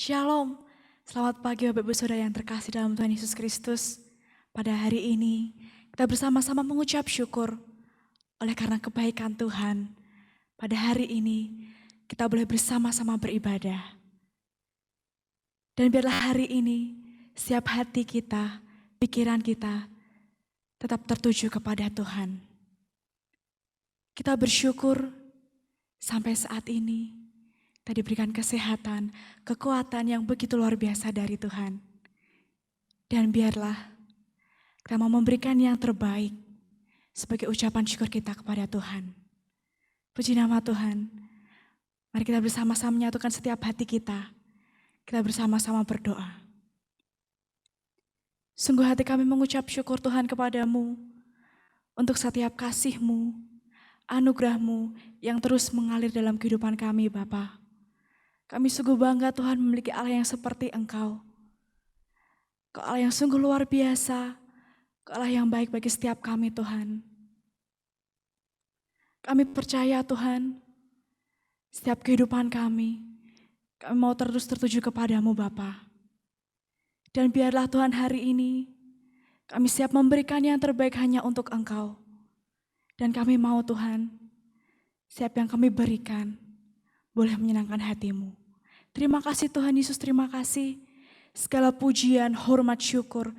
Shalom, selamat pagi Bapak Ibu Saudara yang terkasih dalam Tuhan Yesus Kristus. Pada hari ini kita bersama-sama mengucap syukur oleh karena kebaikan Tuhan. Pada hari ini kita boleh bersama-sama beribadah. Dan biarlah hari ini setiap hati kita, pikiran kita tetap tertuju kepada Tuhan. Kita bersyukur sampai saat ini kita diberikan kesehatan, kekuatan yang begitu luar biasa dari Tuhan. Dan biarlah kita mau memberikan yang terbaik sebagai ucapan syukur kita kepada Tuhan. Puji nama Tuhan. Mari kita bersama-sama menyatukan setiap hati kita. Kita bersama-sama berdoa. Sungguh hati kami mengucap syukur Tuhan kepadamu untuk setiap kasih-Mu, anugerah-Mu yang terus mengalir dalam kehidupan kami Bapa. Kami sungguh bangga Tuhan memiliki Allah yang seperti Engkau. Engkau Allah yang sungguh luar biasa, Engkau Allah yang baik bagi setiap kami Tuhan. Kami percaya Tuhan, setiap kehidupan kami mau terus tertuju kepadamu Bapa. Dan biarlah Tuhan hari ini kami siap memberikan yang terbaik hanya untuk Engkau. Dan kami mau Tuhan, setiap yang kami berikan boleh menyenangkan hati-Mu. Terima kasih Tuhan Yesus, terima kasih. Segala pujian, hormat, syukur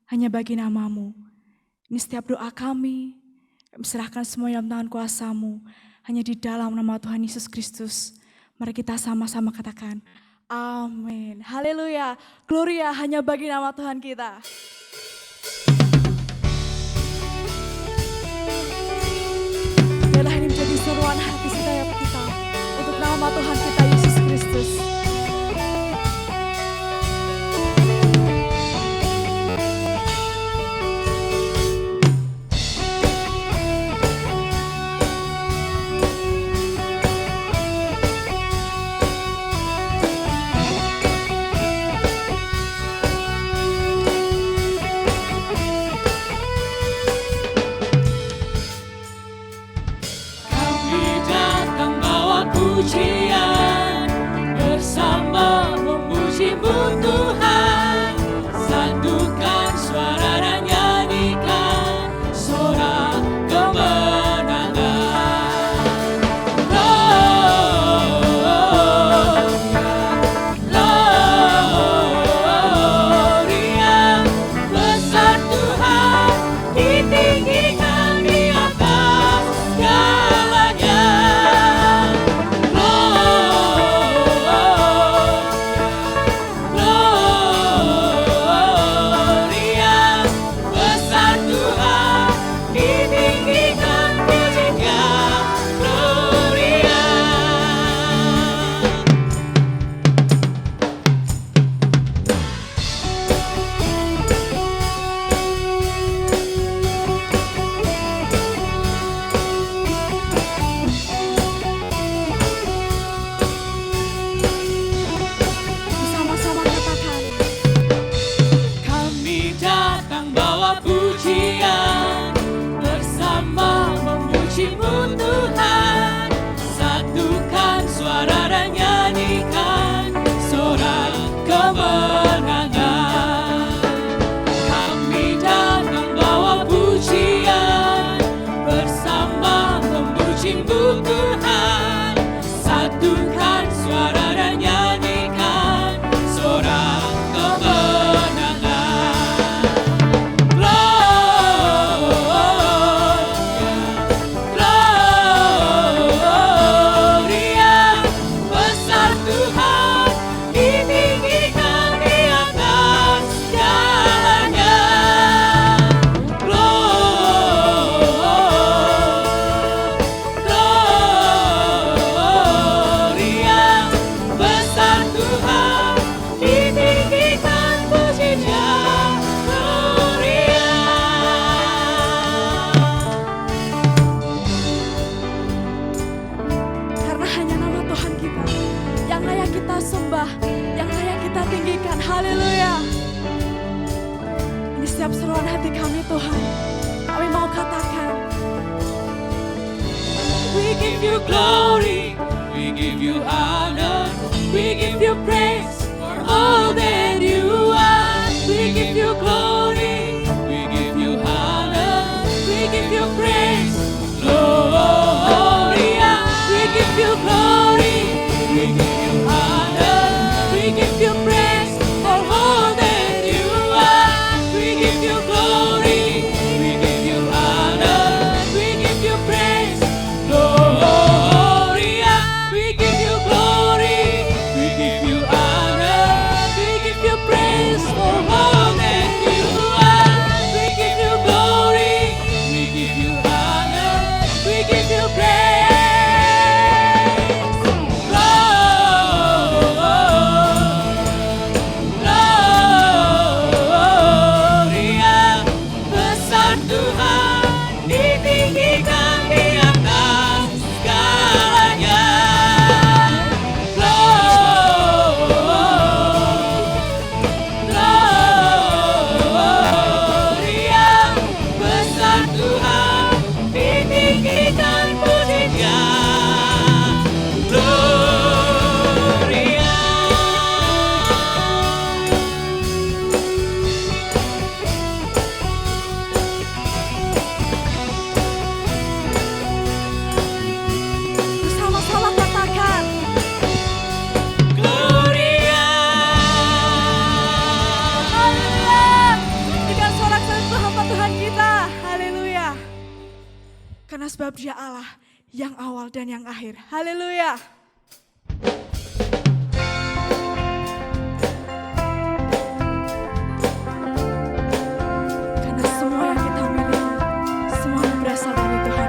hanya bagi nama-Mu. Ini setiap doa kami serahkan semua dalam tangan kuasa-Mu. Hanya di dalam nama Tuhan Yesus Kristus. Mari kita sama-sama katakan, amin. Haleluya, gloria hanya bagi nama Tuhan kita. Biarlah ini menjadi seruan hati setiap kita untuk nama Tuhan kita Yesus Kristus. Pujian bersama memuji-Mu Tuhan, satukan suara dan nyanyikan sorak kemenangan. Gloria, besar Tuhan, ditinggikan di atas segalanya. Seruan hati kami Tuhan, kami mau katakan, we give you glory, we give you honor, we give you praise for sebab Dia Allah yang awal dan yang akhir. Haleluya. Karena semua yang kita miliki, semuanya berasal dari Tuhan.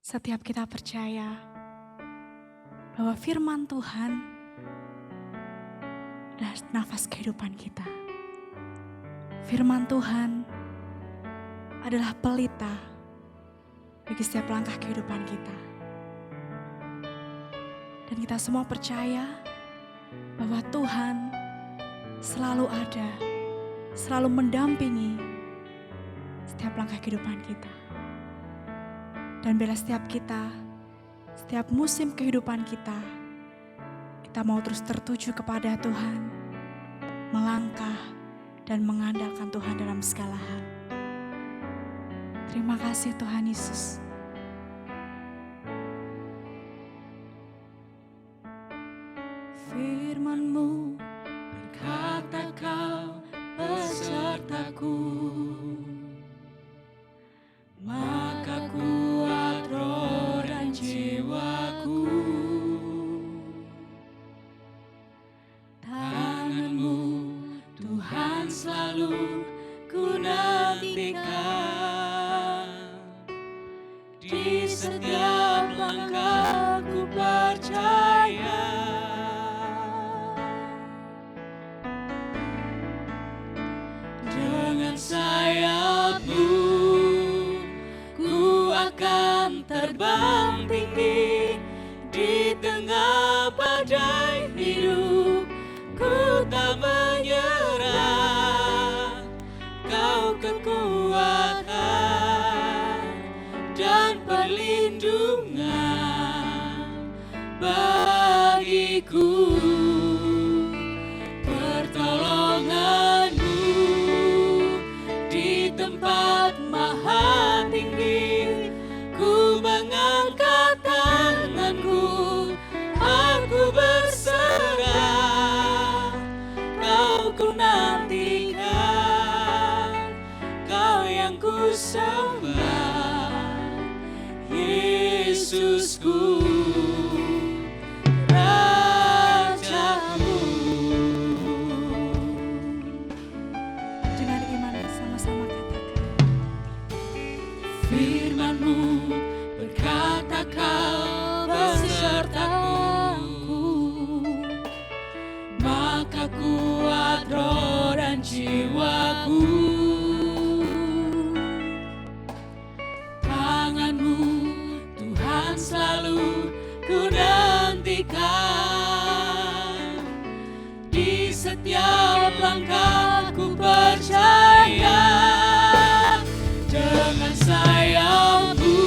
Setiap kita percaya bahwa firman Tuhan adalah nafas kehidupan kita. Firman Tuhan adalah pelita bagi setiap langkah kehidupan kita. Dan kita semua percaya bahwa Tuhan selalu ada, selalu mendampingi setiap langkah kehidupan kita. Dan bila setiap kita, setiap musim kehidupan kita mau terus tertuju kepada Tuhan, melangkah dan mengandalkan Tuhan dalam segala hal. Terima kasih Tuhan Yesus. Firman-Mu berkata Kau besertaku, maka kuat roh dan jiwaku. Tangan-Mu Tuhan selalu ku nantikan, di terbang tinggi di tengah badai hidup. Ku tak menyerah, Kau kekuatan dan perlindungan bagiku. Pertolongan-Mu di tempat maha tinggi. Ku mengangkat tanganku, aku berserah. Kau ku nantikan, Kau yang ku sembah, Yesusku, Rajaku. Dengan iman sama-sama katakan. Firman-Mu berkata Kau besertaku, maka kuat roh dan jiwaku. Tangan-Mu Tuhan selalu ku nantikan, di setiap langkah ku percaya. Dengan sayap-Mu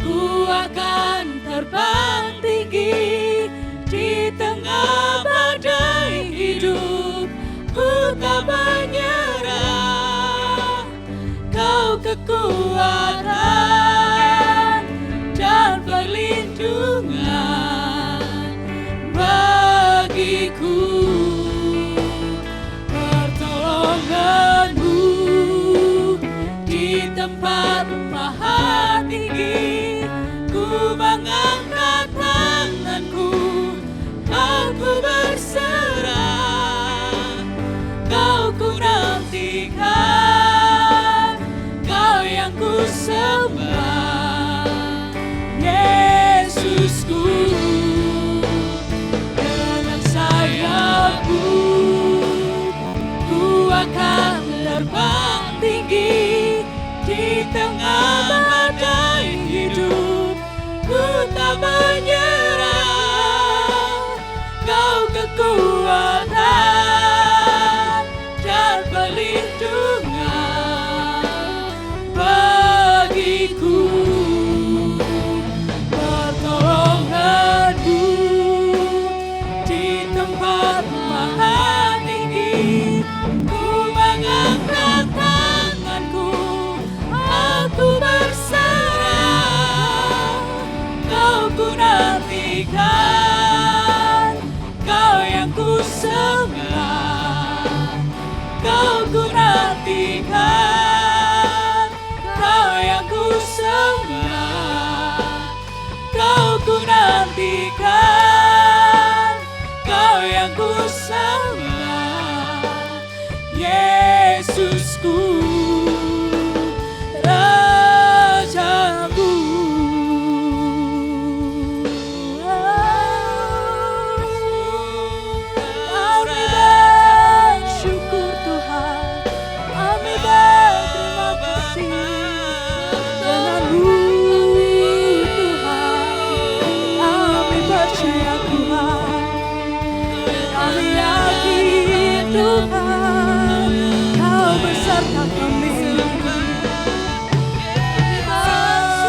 ku akan terbang tinggi di tengah badai hidup. Ku tak menyerah, Kau kekuatan dan perlindungan bagiku. Pertolongan-Mu di tempat maha tinggi. Ku mengangkat tanganku, aku berserah. Kau ku nantikan, Kau yang ku sembah, Yesusku. Dengan sayap-Mu ku akan terbang tinggi di tengah badai hidup. Ku tak menyerah, Kau kekuatan dan perlindungan bagiku. Pertolongan-Mu di tempat maha tinggi. Ku mengangkat tanganku, aku berserah. Kau ku nantikan, Kau yang ku sembah. Kau ku nantikan, Kau yang ku sembah. Kau ku nantikan, Kau yang ku sembah, Yesusku, Rajaku. Kami bersyukur Tuhan, kami berterima kasih. Dengan-Mu Tuhan, kami percaya Tuhan, kami yakin Tuhan, Kau beserta kami. Ajaib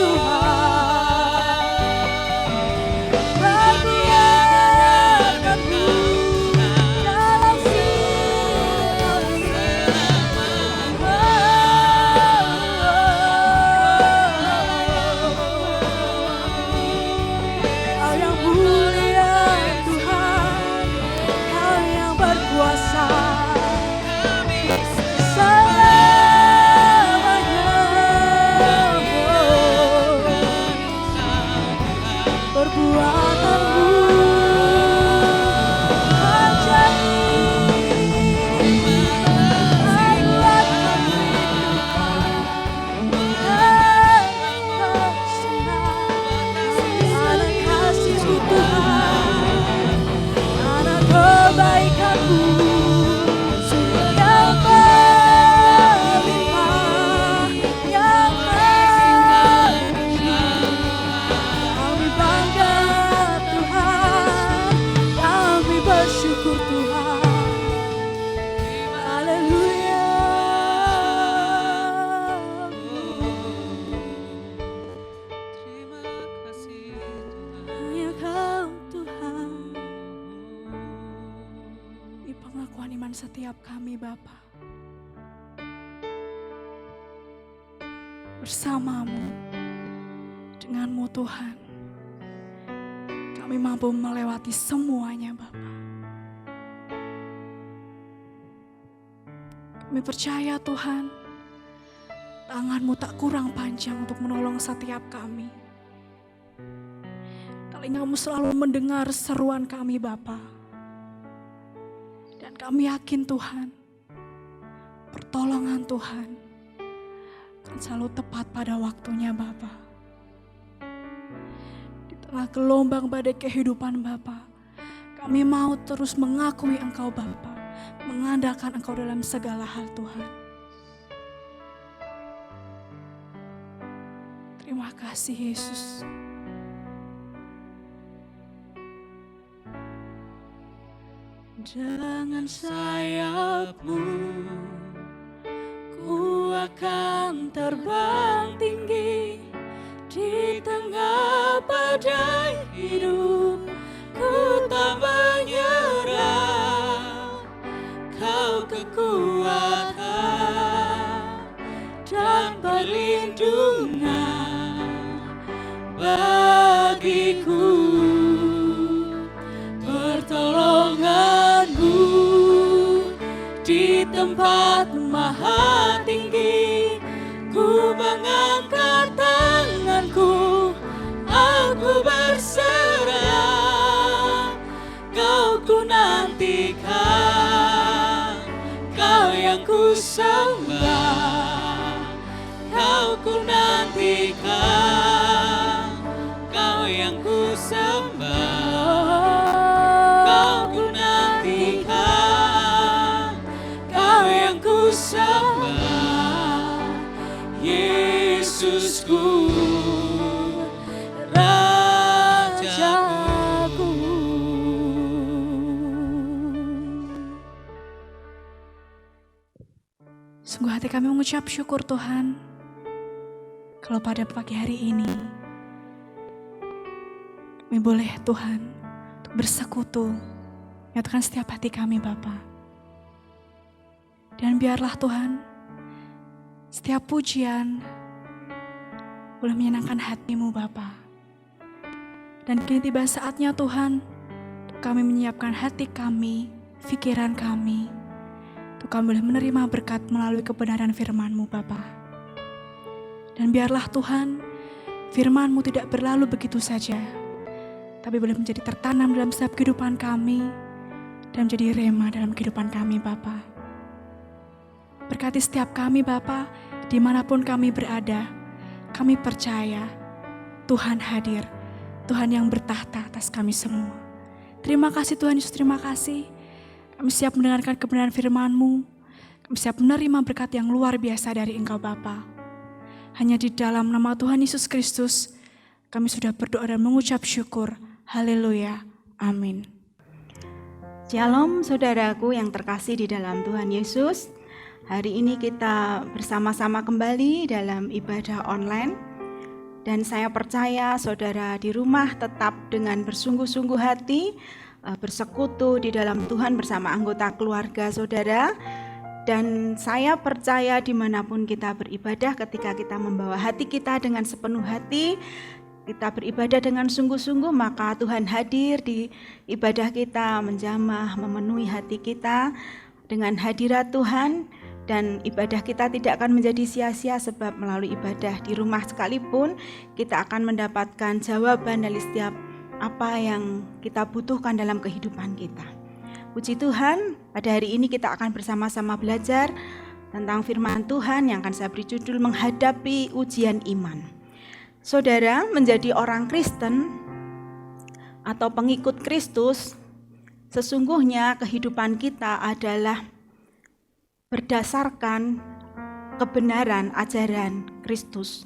Tuhan, perbuatan-Mu dalam Kau yang mulia Tuhan, Kau yang berkuasa selamanya. Perbuatan-Mu ajaib, membuat kami tersenang. Karena kasih-Mu Tuhan, karena kebaikan-Mu sungguh yang berlimpah. setiap kami Bapa. Bersamamu, denganmu Tuhan, kami mampu melewati semuanya Bapa. Kami percaya Tuhan, tangan-Mu tak kurang panjang untuk menolong setiap kami. Telinga-Mu selalu mendengar seruan kami Bapa. Dan kami yakin Tuhan, pertolongan Tuhan akan selalu tepat pada waktunya Bapa. Di tengah gelombang badai kehidupan Bapa, kami mau terus mengakui Engkau Bapa, mengandalkan Engkau dalam segala hal Tuhan. Terima kasih Yesus. Dengan sayap-Mu ku akan terbang tinggi di tengah badai hidup. Ku tak menyerah, Kau kekuatan dan perlindungan bagiku. Pertolongan-Mu di tempat maha tinggi. Ku mengangkat tanganku, aku berserah. Kau ku nantikan, Kau yang ku sembah. Kau ku nantikan, Kau yang ku sembah. Kau ku nantikan, Kau yang ku sembah. Yesusku, Rajaku. Sungguh hati kami mengucap syukur Tuhan, kalau pada pagi hari ini kami boleh Tuhan untuk bersekutu, nyatakan setiap hati kami Bapa. Dan biarlah Tuhan, setiap pujian boleh menyenangkan hati-Mu Bapa. Dan kini tiba saatnya Tuhan, untuk kami menyiapkan hati kami, pikiran kami, untuk kami boleh menerima berkat melalui kebenaran firman-Mu Bapa. Dan biarlah Tuhan, firman-Mu tidak berlalu begitu saja, tapi boleh menjadi tertanam dalam setiap kehidupan kami, dan menjadi rema dalam kehidupan kami Bapa. Berkati setiap kami Bapa, dimanapun kami berada, kami percaya Tuhan hadir, Tuhan yang bertahta atas kami semua. Terima kasih Tuhan Yesus, terima kasih. Kami siap mendengarkan kebenaran firman-Mu, kami siap menerima berkat yang luar biasa dari Engkau Bapa. Hanya di dalam nama Tuhan Yesus Kristus, kami sudah berdoa dan mengucap syukur. Haleluya. Amin. Shalom saudaraku yang terkasih di dalam Tuhan Yesus. Hari ini kita bersama-sama kembali dalam ibadah online. Dan saya percaya saudara di rumah tetap dengan bersungguh-sungguh hati bersekutu di dalam Tuhan bersama anggota keluarga saudara. Dan saya percaya dimanapun kita beribadah, ketika kita membawa hati kita dengan sepenuh hati, kita beribadah dengan sungguh-sungguh, maka Tuhan hadir di ibadah kita, menjamah, memenuhi hati kita dengan hadirat Tuhan. Dan ibadah kita tidak akan menjadi sia-sia, sebab melalui ibadah di rumah sekalipun kita akan mendapatkan jawaban dari setiap apa yang kita butuhkan dalam kehidupan kita. Puji Tuhan, pada hari ini kita akan bersama-sama belajar tentang firman Tuhan yang akan saya beri judul menghadapi ujian iman. Saudara, menjadi orang Kristen atau pengikut Kristus, sesungguhnya kehidupan kita adalah berdasarkan kebenaran ajaran Kristus.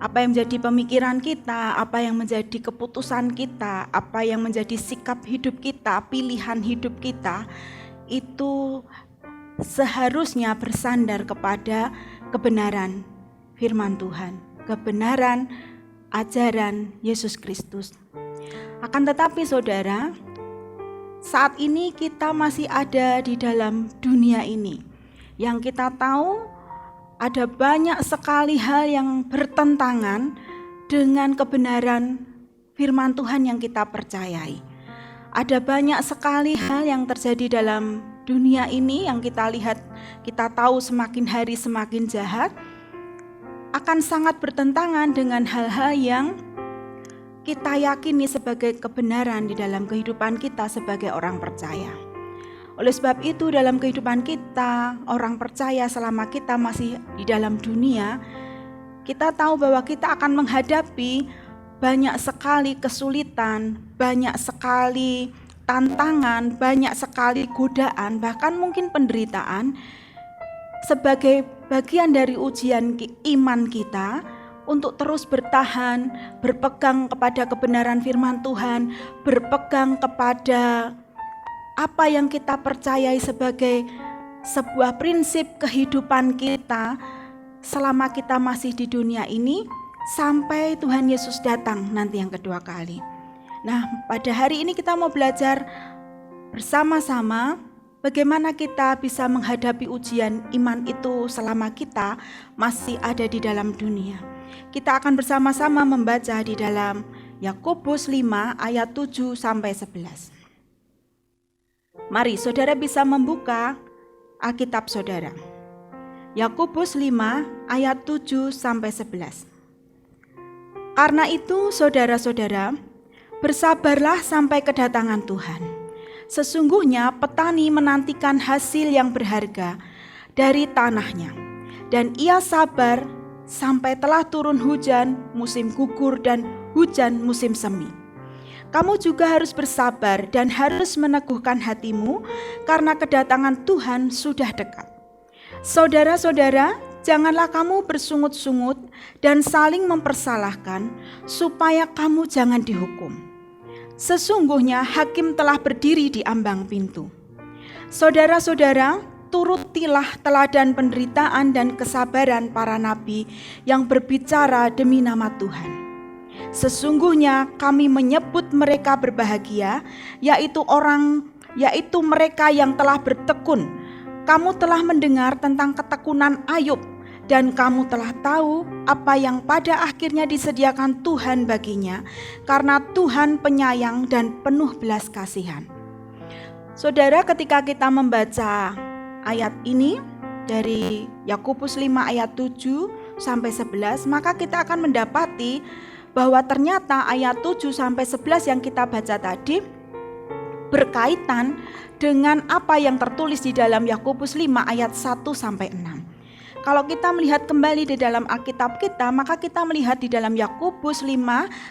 Apa yang menjadi pemikiran kita, apa yang menjadi keputusan kita, apa yang menjadi sikap hidup kita, pilihan hidup kita, itu seharusnya bersandar kepada kebenaran firman Tuhan, kebenaran ajaran Yesus Kristus. Akan tetapi saudara, saat ini kita masih ada di dalam dunia ini. Yang kita tahu ada banyak sekali hal yang bertentangan dengan kebenaran firman Tuhan yang kita percayai. Ada banyak sekali hal yang terjadi dalam dunia ini yang kita lihat, kita tahu semakin hari semakin jahat, akan sangat bertentangan dengan hal-hal yang kita yakini sebagai kebenaran di dalam kehidupan kita sebagai orang percaya. Oleh sebab itu dalam kehidupan kita, orang percaya selama kita masih di dalam dunia, kita tahu bahwa kita akan menghadapi banyak sekali kesulitan, banyak sekali tantangan, banyak sekali godaan, bahkan mungkin penderitaan sebagai bagian dari ujian iman kita untuk terus bertahan, berpegang kepada kebenaran firman Tuhan, berpegang kepada apa yang kita percayai sebagai sebuah prinsip kehidupan kita selama kita masih di dunia ini sampai Tuhan Yesus datang nanti yang kedua kali. Nah, pada hari ini kita mau belajar bersama-sama bagaimana kita bisa menghadapi ujian iman itu selama kita masih ada di dalam dunia. Kita akan bersama-sama membaca di dalam Yakobus 5 ayat 7 sampai 11. Mari saudara bisa membuka Alkitab saudara. Yakobus 5 ayat 7 sampai 11. Karena itu saudara-saudara, bersabarlah sampai kedatangan Tuhan. Sesungguhnya petani menantikan hasil yang berharga dari tanahnya, dan ia sabar sampai telah turun hujan musim gugur dan hujan musim semi. Kamu juga harus bersabar dan harus meneguhkan hatimu karena kedatangan Tuhan sudah dekat. Saudara-saudara, janganlah kamu bersungut-sungut dan saling mempersalahkan supaya kamu jangan dihukum. Sesungguhnya hakim telah berdiri di ambang pintu. Saudara-saudara, turutilah teladan penderitaan dan kesabaran para nabi yang berbicara demi nama Tuhan. Sesungguhnya kami menyebut mereka berbahagia, yaitu mereka yang telah bertekun. Kamu telah mendengar tentang ketekunan Ayub, dan kamu telah tahu apa yang pada akhirnya disediakan Tuhan baginya, karena Tuhan penyayang dan penuh belas kasihan. Saudara, ketika kita membaca ayat ini dari Yakobus 5 ayat 7 sampai 11, maka kita akan mendapati bahwa ternyata ayat 7 sampai 11 yang kita baca tadi berkaitan dengan apa yang tertulis di dalam Yakobus 5 ayat 1 sampai 6. Kalau kita melihat kembali di dalam Alkitab kita, maka kita melihat di dalam Yakobus 5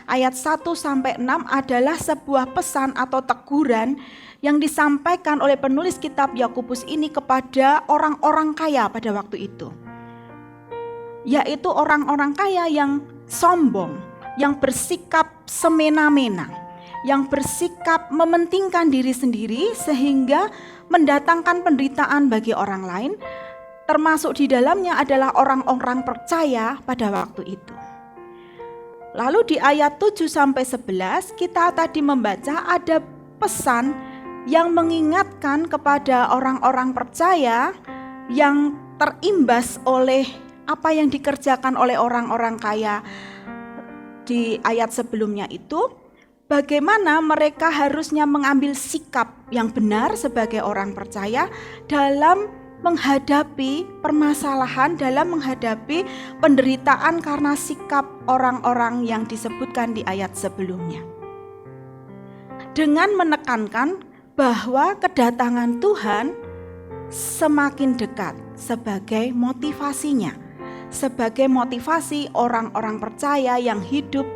ayat 1 sampai 6 adalah sebuah pesan atau teguran yang disampaikan oleh penulis kitab Yakobus ini kepada orang-orang kaya pada waktu itu. Yaitu orang-orang kaya yang sombong, yang bersikap semena-mena, yang bersikap mementingkan diri sendiri sehingga mendatangkan penderitaan bagi orang lain, termasuk di dalamnya adalah orang-orang percaya pada waktu itu. Lalu di ayat 7 sampai 11 kita tadi membaca ada pesan yang mengingatkan kepada orang-orang percaya yang terimbas oleh apa yang dikerjakan oleh orang-orang kaya di ayat sebelumnya itu, bagaimana mereka harusnya mengambil sikap yang benar sebagai orang percaya dalam menghadapi permasalahan, dalam menghadapi penderitaan karena sikap orang-orang yang disebutkan di ayat sebelumnya. Dengan menekankan bahwa kedatangan Tuhan semakin dekat sebagai motivasinya, sebagai motivasi orang-orang percaya yang hidup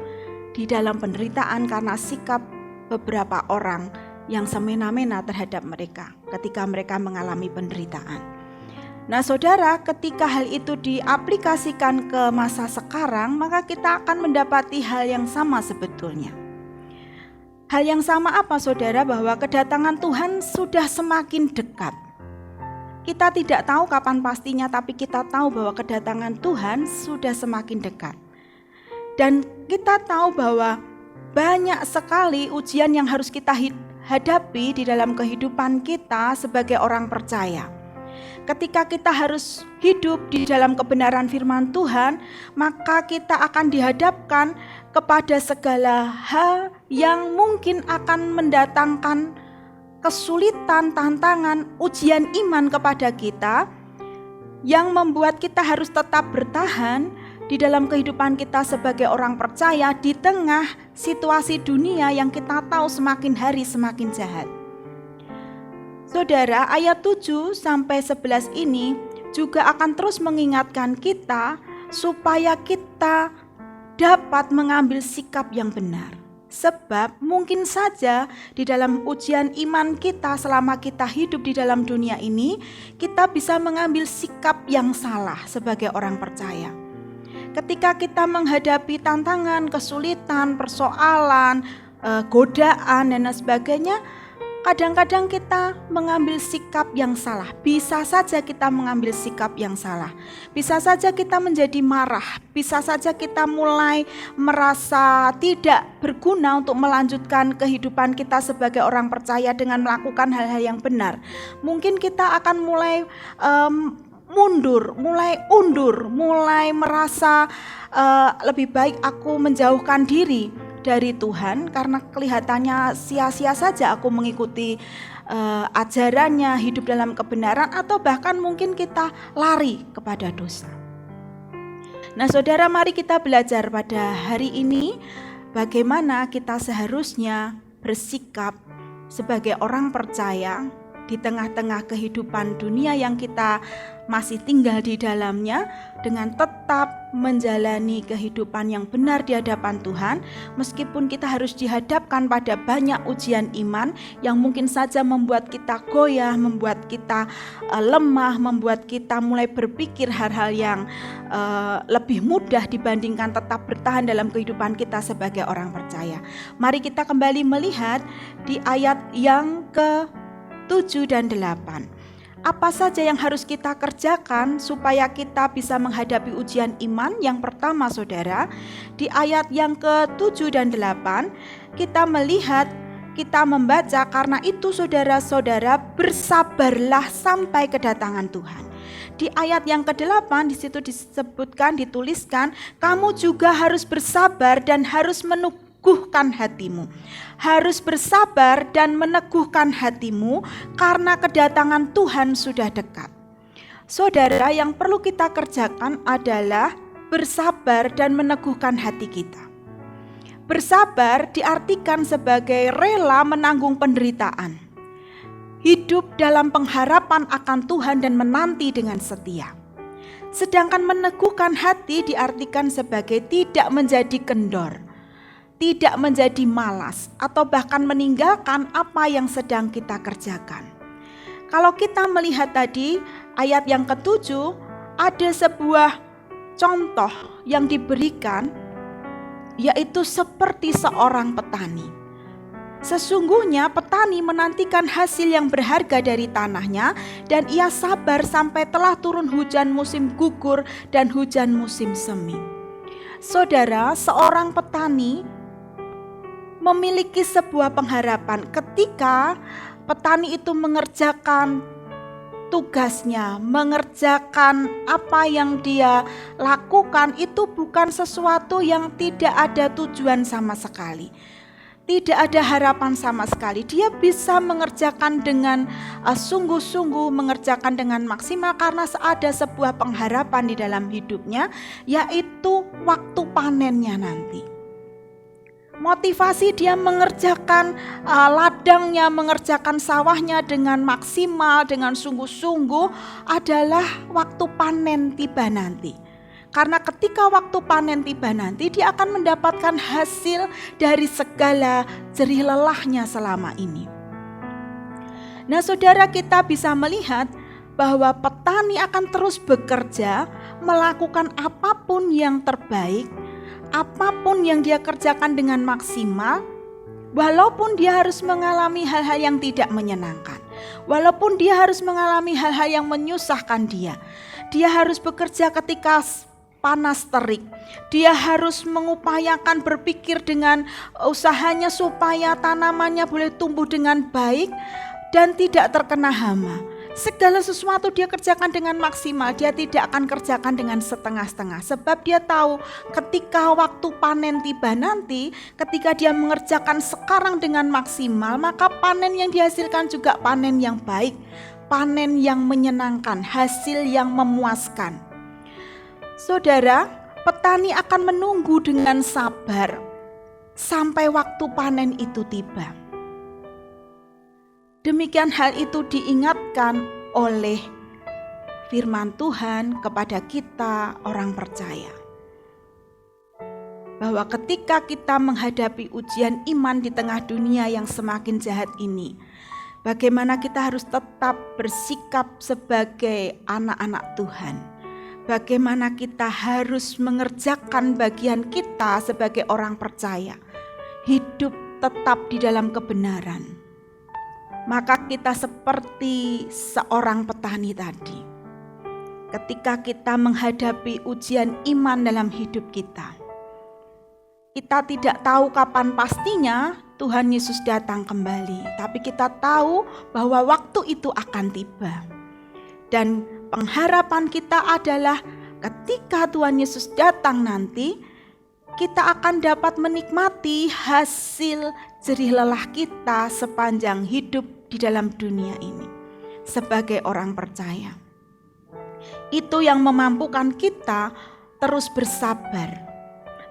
di dalam penderitaan karena sikap beberapa orang yang semena-mena terhadap mereka ketika mereka mengalami penderitaan. Nah saudara, ketika hal itu diaplikasikan ke masa sekarang, maka kita akan mendapati hal yang sama sebetulnya. Hal yang sama apa saudara? Bahwa kedatangan Tuhan sudah semakin dekat. Kita tidak tahu kapan pastinya, tapi kita tahu bahwa kedatangan Tuhan sudah semakin dekat. Dan kita tahu bahwa banyak sekali ujian yang harus kita hadapi di dalam kehidupan kita sebagai orang percaya. Ketika kita harus hidup di dalam kebenaran firman Tuhan, maka kita akan dihadapkan kepada segala hal yang mungkin akan mendatangkan kesulitan, tantangan, ujian iman kepada kita, yang membuat kita harus tetap bertahan di dalam kehidupan kita sebagai orang percaya di tengah situasi dunia yang kita tahu semakin hari semakin jahat. Saudara, ayat 7 sampai 11 ini juga akan terus mengingatkan kita supaya kita dapat mengambil sikap yang benar. Sebab mungkin saja di dalam ujian iman kita selama kita hidup di dalam dunia ini, kita bisa mengambil sikap yang salah sebagai orang percaya. Ketika kita menghadapi tantangan, kesulitan, persoalan, godaan dan sebagainya, kadang-kadang kita mengambil sikap yang salah. Bisa saja kita mengambil sikap yang salah. Bisa saja kita menjadi marah. Bisa saja kita mulai merasa tidak berguna untuk melanjutkan kehidupan kita sebagai orang percaya dengan melakukan hal-hal yang benar. Mungkin kita akan mulai mundur, mulai undur, mulai merasa lebih baik aku menjauhkan diri dari Tuhan karena kelihatannya sia-sia saja aku mengikuti ajarannya, hidup dalam kebenaran, atau bahkan mungkin kita lari kepada dosa. Nah saudara, mari kita belajar pada hari ini bagaimana kita seharusnya bersikap sebagai orang percaya di tengah-tengah kehidupan dunia yang kita masih tinggal di dalamnya, dengan tetap menjalani kehidupan yang benar di hadapan Tuhan, meskipun kita harus dihadapkan pada banyak ujian iman yang mungkin saja membuat kita goyah, membuat kita lemah, membuat kita mulai berpikir hal-hal yang lebih mudah dibandingkan tetap bertahan dalam kehidupan kita sebagai orang percaya. Mari kita kembali melihat di ayat yang ke-7 dan 8. Apa saja yang harus kita kerjakan supaya kita bisa menghadapi ujian iman? Yang pertama saudara, di ayat yang ke-7 dan 8 kita melihat, kita membaca, karena itu saudara-saudara bersabarlah sampai kedatangan Tuhan. Di ayat yang ke-8 di situ disebutkan, dituliskan, kamu juga harus bersabar dan harus meneguhkan hatimu. Harus bersabar dan meneguhkan hatimu karena kedatangan Tuhan sudah dekat. Saudara, yang perlu kita kerjakan adalah bersabar dan meneguhkan hati kita. Bersabar diartikan sebagai rela menanggung penderitaan. Hidup dalam pengharapan akan Tuhan dan menanti dengan setia. Sedangkan meneguhkan hati diartikan sebagai tidak menjadi kendor, tidak menjadi malas, atau bahkan meninggalkan apa yang sedang kita kerjakan. Kalau kita melihat tadi ayat yang ke-7, ada sebuah contoh yang diberikan, yaitu seperti seorang petani. Sesungguhnya petani menantikan hasil yang berharga dari tanahnya, dan ia sabar sampai telah turun hujan musim gugur dan hujan musim semi. Saudara, seorang petani memiliki sebuah pengharapan ketika petani itu mengerjakan tugasnya, mengerjakan apa yang dia lakukan, itu bukan sesuatu yang tidak ada tujuan sama sekali, tidak ada harapan sama sekali. Dia bisa mengerjakan dengan sungguh-sungguh, mengerjakan dengan maksimal karena ada sebuah pengharapan di dalam hidupnya, yaitu waktu panennya nanti. Motivasi dia mengerjakan ladangnya, mengerjakan sawahnya dengan maksimal, dengan sungguh-sungguh adalah waktu panen tiba nanti. Karena ketika waktu panen tiba nanti, dia akan mendapatkan hasil dari segala jerih lelahnya selama ini. Nah saudara, kita bisa melihat bahwa petani akan terus bekerja, melakukan apapun yang terbaik, apapun yang dia kerjakan dengan maksimal, walaupun dia harus mengalami hal-hal yang tidak menyenangkan, walaupun dia harus mengalami hal-hal yang menyusahkan dia. Dia harus bekerja ketika panas terik. Dia harus mengupayakan berpikir dengan usahanya supaya tanamannya boleh tumbuh dengan baik dan tidak terkena hama. Segala sesuatu dia kerjakan dengan maksimal, dia tidak akan kerjakan dengan setengah-setengah. Sebab dia tahu ketika waktu panen tiba nanti, ketika dia mengerjakan sekarang dengan maksimal, maka panen yang dihasilkan juga panen yang baik, panen yang menyenangkan, hasil yang memuaskan. Saudara, petani akan menunggu dengan sabar sampai waktu panen itu tiba. Demikian hal itu diingatkan oleh firman Tuhan kepada kita orang percaya. Bahwa ketika kita menghadapi ujian iman di tengah dunia yang semakin jahat ini, bagaimana kita harus tetap bersikap sebagai anak-anak Tuhan. Bagaimana kita harus mengerjakan bagian kita sebagai orang percaya. Hidup tetap di dalam kebenaran. Maka kita seperti seorang petani tadi. Ketika kita menghadapi ujian iman dalam hidup kita, kita tidak tahu kapan pastinya Tuhan Yesus datang kembali. Tapi kita tahu bahwa waktu itu akan tiba. Dan pengharapan kita adalah ketika Tuhan Yesus datang nanti, kita akan dapat menikmati hasil jerih lelah kita sepanjang hidup di dalam dunia ini sebagai orang percaya. Itu yang memampukan kita terus bersabar.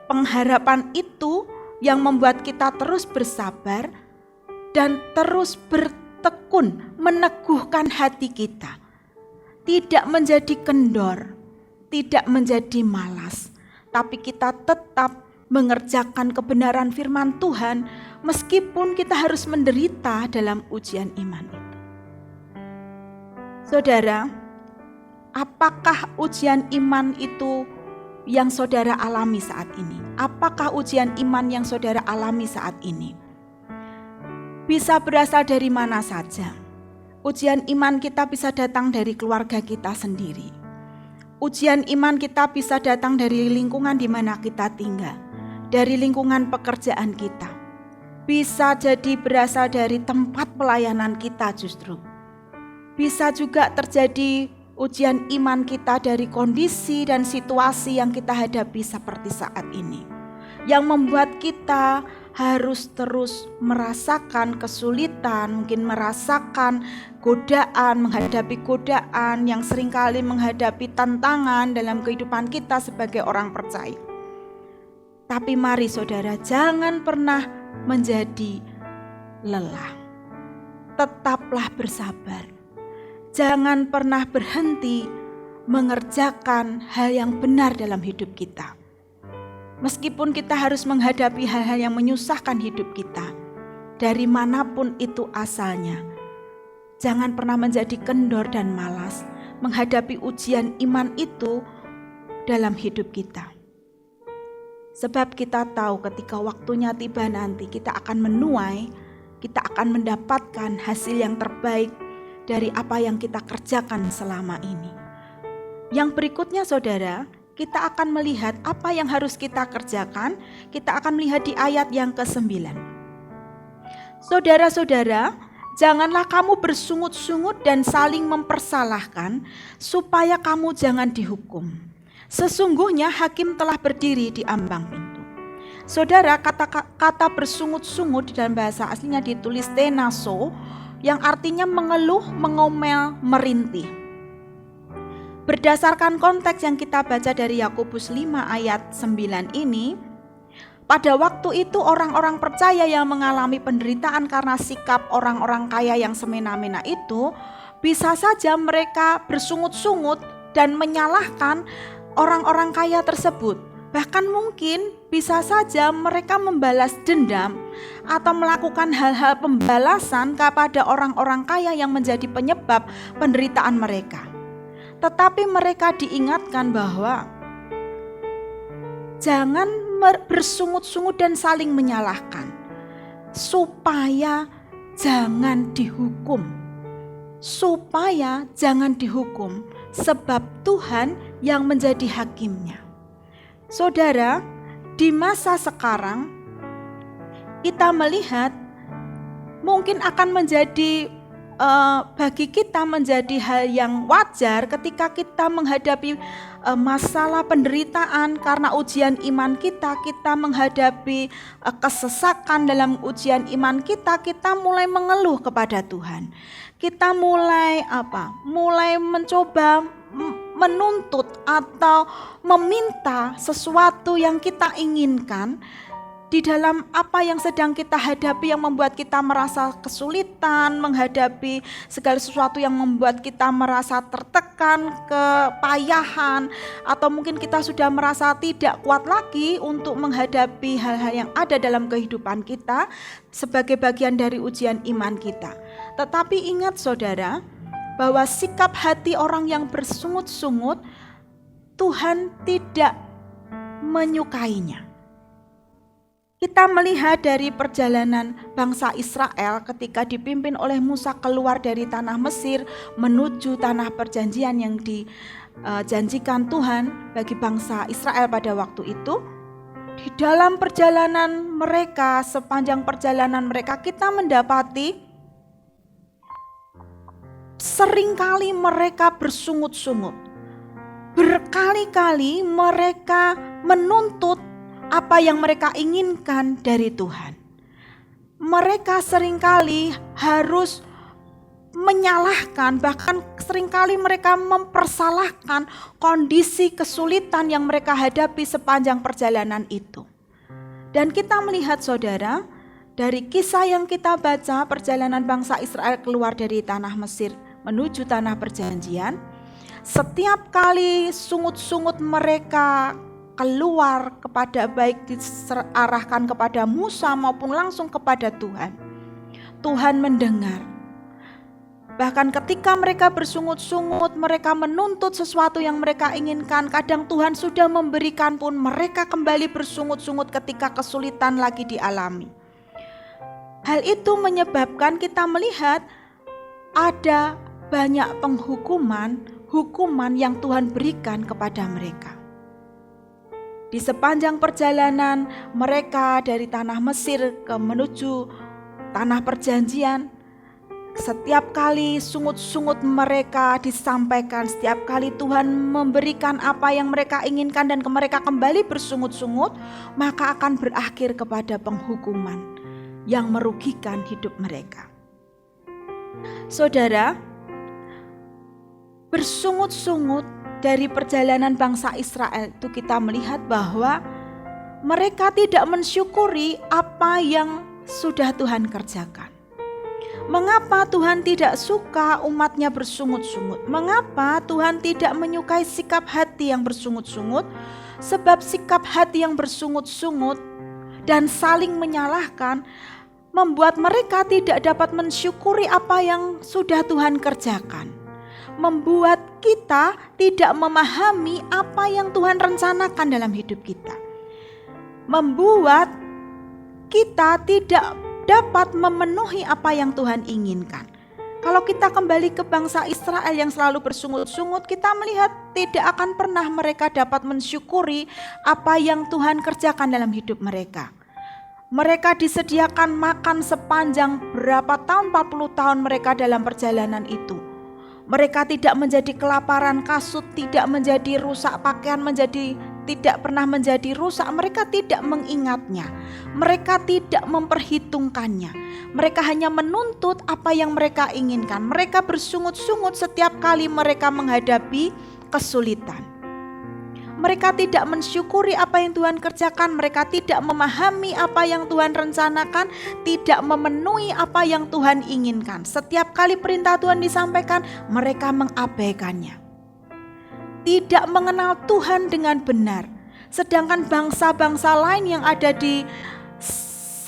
Pengharapan itu yang membuat kita terus bersabar dan terus bertekun meneguhkan hati kita. Tidak menjadi kendor, tidak menjadi malas, tapi kita tetap mengerjakan kebenaran firman Tuhan meskipun kita harus menderita dalam ujian iman itu. Saudara, apakah ujian iman itu yang saudara alami saat ini? Apakah ujian iman yang saudara alami saat ini? Bisa berasal dari mana saja. Ujian iman kita bisa datang dari keluarga kita sendiri. Ujian iman kita bisa datang dari lingkungan di mana kita tinggal, dari lingkungan pekerjaan kita. Bisa jadi berasal dari tempat pelayanan kita justru. Bisa juga terjadi ujian iman kita dari kondisi dan situasi yang kita hadapi seperti saat ini. Yang membuat kita harus terus merasakan kesulitan, mungkin merasakan godaan, menghadapi godaan yang seringkali menghadapi tantangan dalam kehidupan kita sebagai orang percaya. Tapi mari saudara, jangan pernah menjadi lelah. Tetaplah bersabar. Jangan pernah berhenti mengerjakan hal yang benar dalam hidup kita. Meskipun kita harus menghadapi hal-hal yang menyusahkan hidup kita, dari manapun itu asalnya, jangan pernah menjadi kendor dan malas menghadapi ujian iman itu dalam hidup kita. Sebab kita tahu ketika waktunya tiba nanti kita akan menuai, kita akan mendapatkan hasil yang terbaik dari apa yang kita kerjakan selama ini. Yang berikutnya saudara, kita akan melihat apa yang harus kita kerjakan. Kita akan melihat di ayat yang ke-9. Saudara-saudara, janganlah kamu bersungut-sungut dan saling mempersalahkan, supaya kamu jangan dihukum. Sesungguhnya hakim telah berdiri di ambang pintu. Saudara, kata bersungut-sungut di dalam bahasa aslinya ditulis tenaso, yang artinya mengeluh, mengomel, merintih. Berdasarkan konteks yang kita baca dari Yakobus 5 ayat 9 ini, pada waktu itu orang-orang percaya yang mengalami penderitaan karena sikap orang-orang kaya yang semena-mena itu, bisa saja mereka bersungut-sungut dan menyalahkan orang-orang kaya tersebut. Bahkan mungkin bisa saja mereka membalas dendam atau melakukan hal-hal pembalasan kepada orang-orang kaya yang menjadi penyebab penderitaan mereka. Tetapi mereka diingatkan bahwa jangan bersungut-sungut dan saling menyalahkan, supaya jangan dihukum. Supaya jangan dihukum, sebab Tuhan yang menjadi hakimnya. Saudara, di masa sekarang kita melihat mungkin akan menjadi bagi kita menjadi hal yang wajar ketika kita menghadapi masalah penderitaan karena ujian iman kita menghadapi kesesakan dalam ujian iman kita mulai mengeluh kepada Tuhan. Kita mulai mulai mencoba menuntut atau meminta sesuatu yang kita inginkan di dalam apa yang sedang kita hadapi, yang membuat kita merasa kesulitan, menghadapi segala sesuatu yang membuat kita merasa tertekan, kepayahan, atau mungkin kita sudah merasa tidak kuat lagi untuk menghadapi hal-hal yang ada dalam kehidupan kita sebagai bagian dari ujian iman kita. Tetapi ingat saudara, bahwa sikap hati orang yang bersungut-sungut Tuhan tidak menyukainya. Kita melihat dari perjalanan bangsa Israel ketika dipimpin oleh Musa keluar dari tanah Mesir menuju tanah perjanjian yang dijanjikan Tuhan bagi bangsa Israel pada waktu itu. Di dalam perjalanan mereka, sepanjang perjalanan mereka kita mendapati seringkali mereka bersungut-sungut. Berkali-kali mereka menuntut apa yang mereka inginkan dari Tuhan. Mereka seringkali harus menyalahkan, bahkan seringkali mereka mempersalahkan kondisi kesulitan yang mereka hadapi sepanjang perjalanan itu. Dan kita melihat saudara, dari kisah yang kita baca, perjalanan bangsa Israel keluar dari tanah Mesir menuju tanah perjanjian, setiap kali sungut-sungut mereka keluar kepada baik diarahkan kepada Musa maupun langsung kepada Tuhan, Tuhan mendengar. Bahkan ketika mereka bersungut-sungut, mereka menuntut sesuatu yang mereka inginkan, kadang Tuhan sudah memberikan pun mereka kembali bersungut-sungut ketika kesulitan lagi dialami. Hal itu menyebabkan kita melihat ada banyak hukuman yang Tuhan berikan kepada mereka. Di sepanjang perjalanan mereka dari tanah Mesir menuju tanah perjanjian, setiap kali sungut-sungut mereka disampaikan, setiap kali Tuhan memberikan apa yang mereka inginkan dan mereka kembali bersungut-sungut, maka akan berakhir kepada penghukuman yang merugikan hidup mereka. Saudara, bersungut-sungut dari perjalanan bangsa Israel itu kita melihat bahwa mereka tidak mensyukuri apa yang sudah Tuhan kerjakan. Mengapa Tuhan tidak suka umatnya bersungut-sungut? Mengapa Tuhan tidak menyukai sikap hati yang bersungut-sungut? Sebab sikap hati yang bersungut-sungut dan saling menyalahkan membuat mereka tidak dapat mensyukuri apa yang sudah Tuhan kerjakan. Membuat kita tidak memahami apa yang Tuhan rencanakan dalam hidup kita. Membuat kita tidak dapat memenuhi apa yang Tuhan inginkan. Kalau kita kembali ke bangsa Israel yang selalu bersungut-sungut, kita melihat tidak akan pernah mereka dapat mensyukuri apa yang Tuhan kerjakan dalam hidup mereka. Mereka disediakan makan sepanjang berapa tahun, 40 tahun mereka dalam perjalanan itu. Mereka tidak menjadi kelaparan, kasut tidak menjadi rusak, pakaian tidak pernah menjadi rusak. Mereka tidak mengingatnya, mereka tidak memperhitungkannya. Mereka hanya menuntut apa yang mereka inginkan. Mereka bersungut-sungut setiap kali mereka menghadapi kesulitan. Mereka tidak mensyukuri apa yang Tuhan kerjakan. Mereka tidak memahami apa yang Tuhan rencanakan, tidak memenuhi apa yang Tuhan inginkan. Setiap kali perintah Tuhan disampaikan, mereka mengabaikannya. Tidak mengenal Tuhan dengan benar. Sedangkan bangsa-bangsa lain yang ada di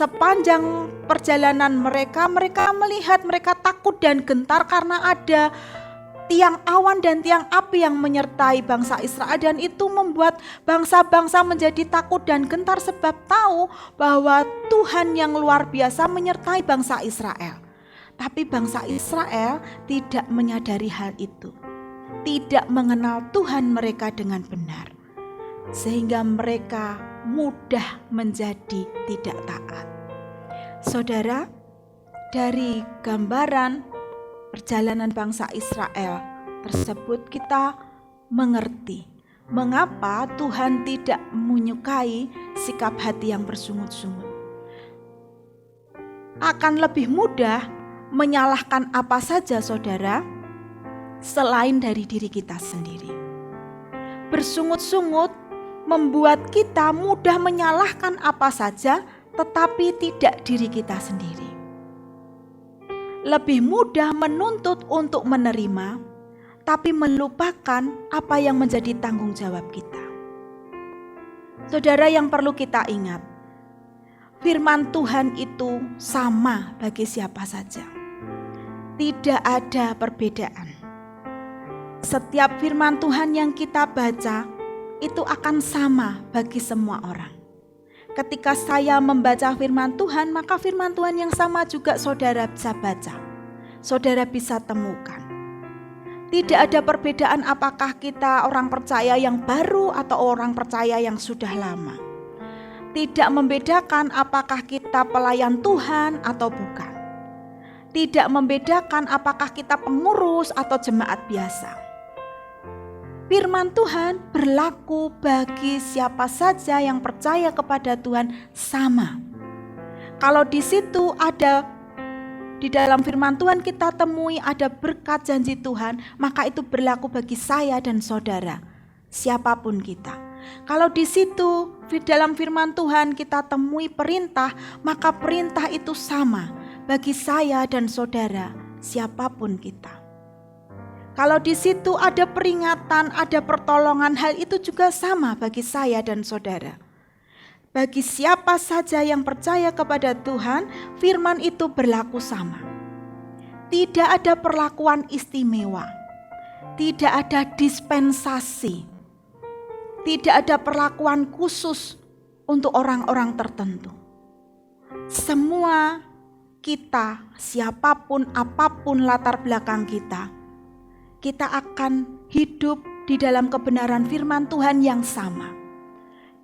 sepanjang perjalanan mereka melihat, mereka takut dan gentar karena ada tiang awan dan tiang api yang menyertai bangsa Israel, dan itu membuat bangsa-bangsa menjadi takut dan gentar sebab tahu bahwa Tuhan yang luar biasa menyertai bangsa Israel. Tapi bangsa Israel tidak menyadari hal itu, tidak mengenal Tuhan mereka dengan benar. sehingga mereka mudah menjadi tidak taat. Saudara, dari gambaran perjalanan bangsa Israel tersebut kita mengerti mengapa Tuhan tidak menyukai sikap hati yang bersungut-sungut. Akan lebih mudah menyalahkan apa saja, saudara, selain dari diri kita sendiri. Bersungut-sungut membuat kita mudah menyalahkan apa saja, tetapi tidak diri kita sendiri. Lebih mudah menuntut untuk menerima, tapi melupakan apa yang menjadi tanggung jawab kita. Saudara, yang perlu kita ingat, firman Tuhan itu sama bagi siapa saja. Tidak ada perbedaan. Setiap firman Tuhan yang kita baca itu akan sama bagi semua orang. Ketika saya membaca firman Tuhan, maka firman Tuhan yang sama juga saudara bisa baca. Saudara bisa temukan. Tidak ada perbedaan apakah kita orang percaya yang baru atau orang percaya yang sudah lama. Tidak membedakan apakah kita pelayan Tuhan atau bukan. Tidak membedakan apakah kita pengurus atau jemaat biasa. Firman Tuhan berlaku bagi siapa saja yang percaya kepada Tuhan sama. Kalau di situ ada, di dalam firman Tuhan kita temui ada berkat janji Tuhan, maka itu berlaku bagi saya dan saudara, siapapun kita. Kalau di situ di dalam firman Tuhan kita temui perintah, maka perintah itu sama bagi saya dan saudara, siapapun kita. Kalau di situ ada peringatan, ada pertolongan, hal itu juga sama bagi saya dan saudara. Bagi siapa saja yang percaya kepada Tuhan, firman itu berlaku sama. Tidak ada perlakuan istimewa, tidak ada dispensasi, tidak ada perlakuan khusus untuk orang-orang tertentu. Semua kita, siapapun, apapun latar belakang kita akan hidup di dalam kebenaran firman Tuhan yang sama.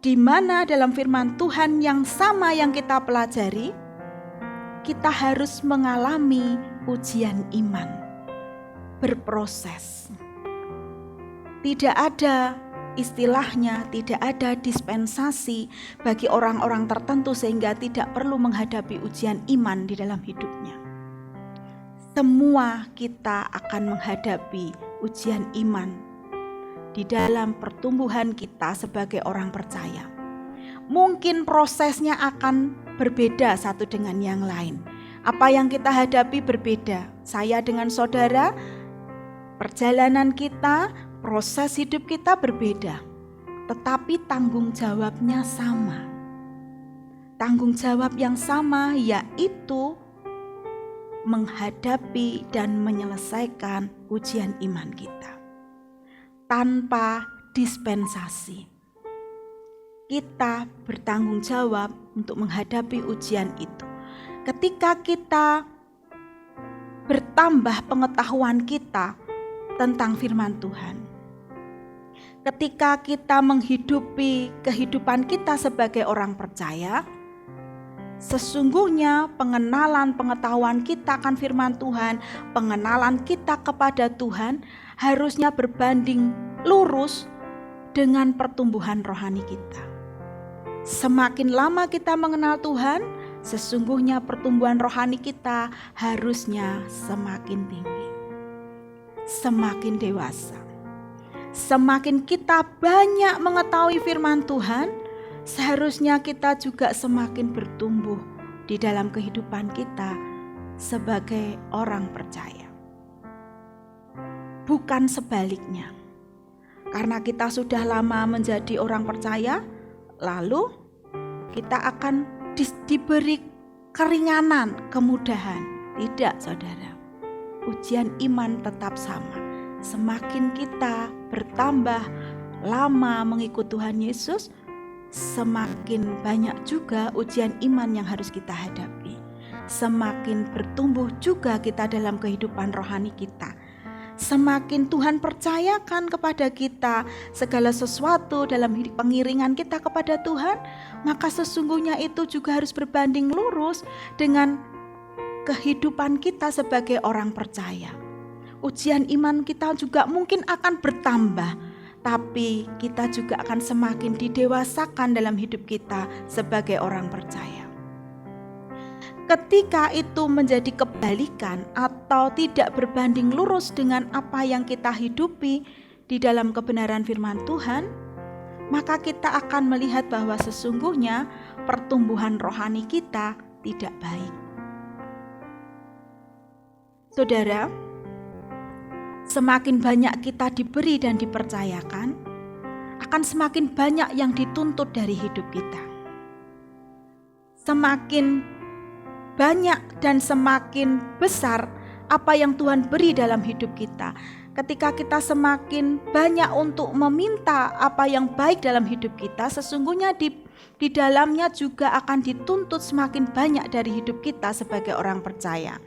Di mana dalam firman Tuhan yang sama yang kita pelajari, kita harus mengalami ujian iman, berproses. Tidak ada istilahnya, tidak ada dispensasi bagi orang-orang tertentu sehingga tidak perlu menghadapi ujian iman di dalam hidupnya. Semua kita akan menghadapi ujian iman di dalam pertumbuhan kita sebagai orang percaya. Mungkin prosesnya akan berbeda satu dengan yang lain. Apa yang kita hadapi berbeda. Saya dengan saudara, perjalanan kita, proses hidup kita berbeda. Tetapi tanggung jawabnya sama. Tanggung jawab yang sama yaitu menghadapi dan menyelesaikan ujian iman kita. Tanpa dispensasi. Kita bertanggung jawab untuk menghadapi ujian itu. Ketika kita bertambah pengetahuan kita tentang firman Tuhan. Ketika kita menghidupi kehidupan kita sebagai orang percaya, sesungguhnya pengenalan pengetahuan kita akan firman Tuhan, pengenalan kita kepada Tuhan harusnya berbanding lurus dengan pertumbuhan rohani kita. Semakin lama kita mengenal Tuhan, sesungguhnya pertumbuhan rohani kita harusnya semakin tinggi, semakin dewasa. Semakin kita banyak mengetahui firman Tuhan, seharusnya kita juga semakin bertumbuh di dalam kehidupan kita sebagai orang percaya. Bukan sebaliknya. Karena kita sudah lama menjadi orang percaya, lalu kita akan diberi keringanan, kemudahan. Tidak, saudara. Ujian iman tetap sama. Semakin kita bertambah lama mengikut Tuhan Yesus, semakin banyak juga ujian iman yang harus kita hadapi. Semakin bertumbuh juga kita dalam kehidupan rohani kita. semakin Tuhan percayakan kepada kita segala sesuatu dalam pengiringan kita kepada Tuhan, maka sesungguhnya itu juga harus berbanding lurus dengan kehidupan kita sebagai orang percaya. Ujian iman kita juga mungkin akan bertambah, tapi kita juga akan semakin didewasakan dalam hidup kita sebagai orang percaya. Ketika itu menjadi kebalikan atau tidak berbanding lurus dengan apa yang kita hidupi di dalam kebenaran firman Tuhan, maka kita akan melihat bahwa sesungguhnya pertumbuhan rohani kita tidak baik. Saudara, semakin banyak kita diberi dan dipercayakan, akan semakin banyak yang dituntut dari hidup kita. Semakin banyak dan semakin besar apa yang Tuhan beri dalam hidup kita. Ketika kita semakin banyak untuk meminta apa yang baik dalam hidup kita, sesungguhnya di dalamnya juga akan dituntut semakin banyak dari hidup kita sebagai orang percaya.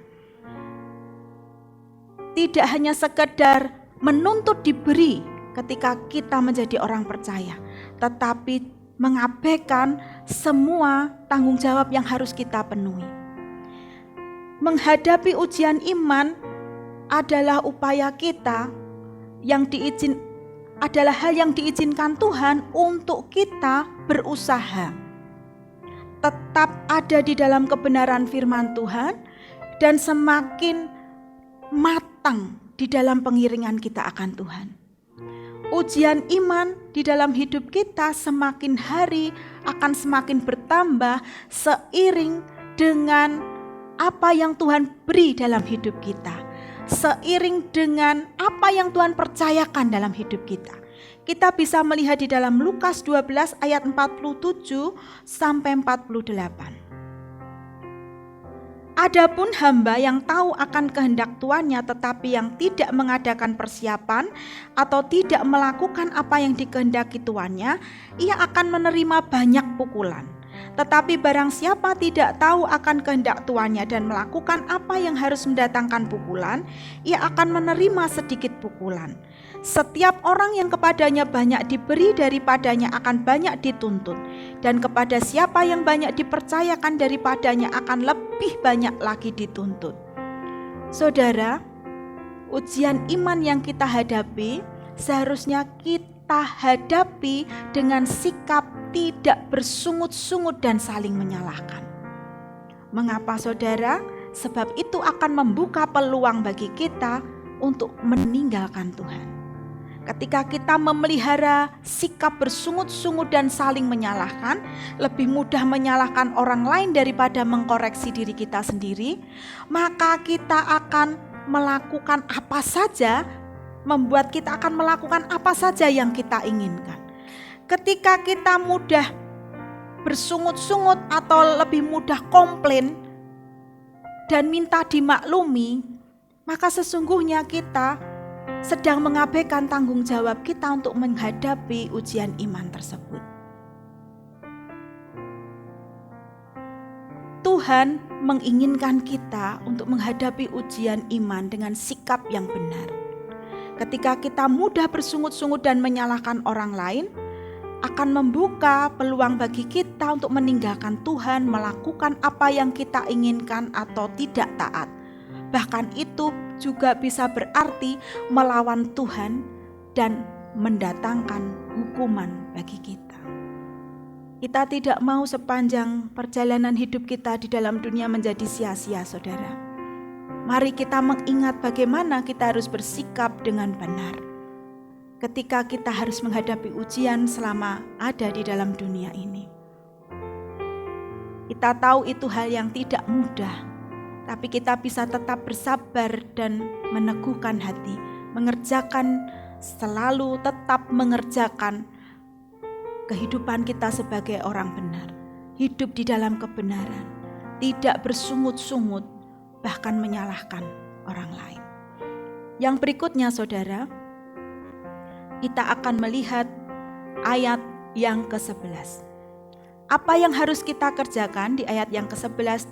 Tidak hanya sekedar menuntut diberi ketika kita menjadi orang percaya, tetapi mengabaikan semua tanggung jawab yang harus kita penuhi. Menghadapi ujian iman adalah upaya kita adalah hal yang diizinkan Tuhan untuk kita berusaha tetap ada di dalam kebenaran firman Tuhan dan semakin matang di dalam pengiringan kita akan Tuhan. Ujian iman di dalam hidup kita semakin hari akan semakin bertambah seiring dengan apa yang Tuhan beri dalam hidup kita, seiring dengan apa yang Tuhan percayakan dalam hidup kita. Kita bisa melihat di dalam Lukas 12 ayat 47 sampai 48. Adapun hamba yang tahu akan kehendak tuannya tetapi yang tidak mengadakan persiapan atau tidak melakukan apa yang dikehendaki tuannya, ia akan menerima banyak pukulan. Tetapi barang siapa tidak tahu akan kehendak tuannya dan melakukan apa yang harus mendatangkan pukulan, ia akan menerima sedikit pukulan. Setiap orang yang kepadanya banyak diberi, daripadanya akan banyak dituntut, dan kepada siapa yang banyak dipercayakan, daripadanya akan lebih banyak lagi dituntut. Saudara, ujian iman yang kita hadapi seharusnya kita hadapi dengan sikap tidak bersungut-sungut dan saling menyalahkan. Mengapa saudara? Sebab itu akan membuka peluang bagi kita untuk meninggalkan Tuhan. Ketika kita memelihara sikap bersungut-sungut dan saling menyalahkan, lebih mudah menyalahkan orang lain daripada mengkoreksi diri kita sendiri, maka kita akan melakukan apa saja, membuat kita akan melakukan apa saja yang kita inginkan. Ketika kita mudah bersungut-sungut atau lebih mudah komplain dan minta dimaklumi, maka sesungguhnya kita sedang mengabaikan tanggung jawab kita untuk menghadapi ujian iman tersebut. Tuhan menginginkan kita untuk menghadapi ujian iman dengan sikap yang benar. Ketika kita mudah bersungut-sungut dan menyalahkan orang lain, akan membuka peluang bagi kita untuk meninggalkan Tuhan, melakukan apa yang kita inginkan atau tidak taat. Bahkan itu juga bisa berarti melawan Tuhan dan mendatangkan hukuman bagi kita. Kita tidak mau sepanjang perjalanan hidup kita di dalam dunia menjadi sia-sia, saudara. Mari kita mengingat bagaimana kita harus bersikap dengan benar ketika kita harus menghadapi ujian selama ada di dalam dunia ini. Kita tahu itu hal yang tidak mudah, tapi kita bisa tetap bersabar dan meneguhkan hati, selalu tetap mengerjakan kehidupan kita sebagai orang benar, hidup di dalam kebenaran, tidak bersungut-sungut, bahkan menyalahkan orang lain. Yang berikutnya, saudara, kita akan melihat ayat yang ke-11. Apa yang harus kita kerjakan di ayat yang ke-11?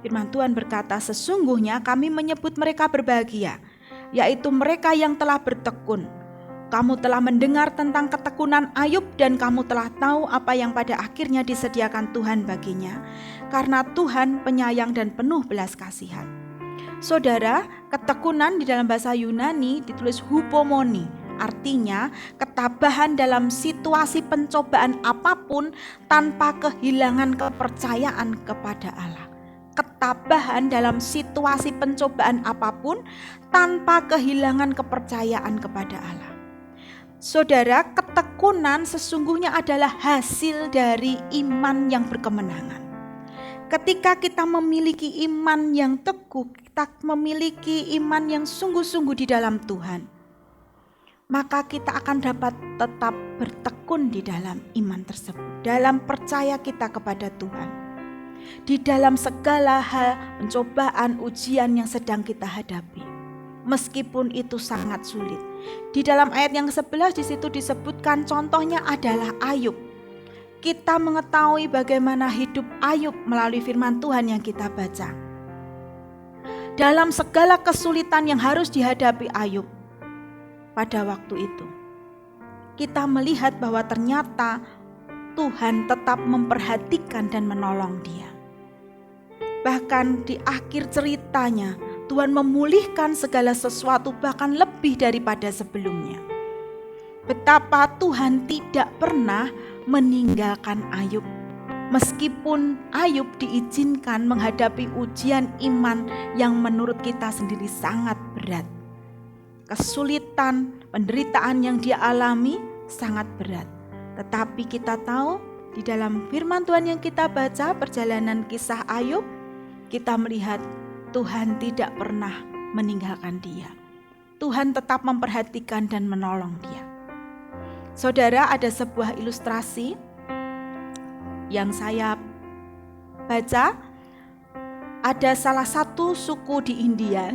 Firman Tuhan berkata, sesungguhnya kami menyebut mereka berbahagia. yaitu mereka yang telah bertekun. Kamu telah mendengar tentang ketekunan Ayub dan kamu telah tahu apa yang pada akhirnya disediakan Tuhan baginya, karena Tuhan penyayang dan penuh belas kasihan. Saudara, ketekunan di dalam bahasa Yunani ditulis hupomoni, artinya ketabahan dalam situasi pencobaan apapun tanpa kehilangan kepercayaan kepada Allah. Ketabahan dalam situasi pencobaan apapun tanpa kehilangan kepercayaan kepada Allah. Saudara, ketekunan sesungguhnya adalah hasil dari iman yang berkemenangan. Ketika kita memiliki iman yang teguh, kita memiliki iman yang sungguh-sungguh di dalam Tuhan, maka kita akan dapat tetap bertekun di dalam iman tersebut, dalam percaya kita kepada Tuhan. Di dalam segala hal pencobaan, ujian yang sedang kita hadapi, meskipun itu sangat sulit. Di dalam ayat yang ke-11 di situ disebutkan contohnya adalah Ayub. Kita mengetahui bagaimana hidup Ayub melalui firman Tuhan yang kita baca. Dalam segala kesulitan yang harus dihadapi Ayub pada waktu itu, kita melihat bahwa ternyata Tuhan tetap memperhatikan dan menolong dia. Bahkan di akhir ceritanya, Tuhan memulihkan segala sesuatu bahkan lebih daripada sebelumnya. Betapa Tuhan tidak pernah meninggalkan Ayub. Meskipun Ayub diizinkan menghadapi ujian iman yang menurut kita sendiri sangat berat. Kesulitan, penderitaan yang dia alami sangat berat. Tetapi kita tahu di dalam firman Tuhan yang kita baca, perjalanan kisah Ayub, kita melihat Tuhan tidak pernah meninggalkan dia. Tuhan tetap memperhatikan dan menolong dia. Saudara, ada sebuah ilustrasi yang saya baca. Ada salah satu suku di India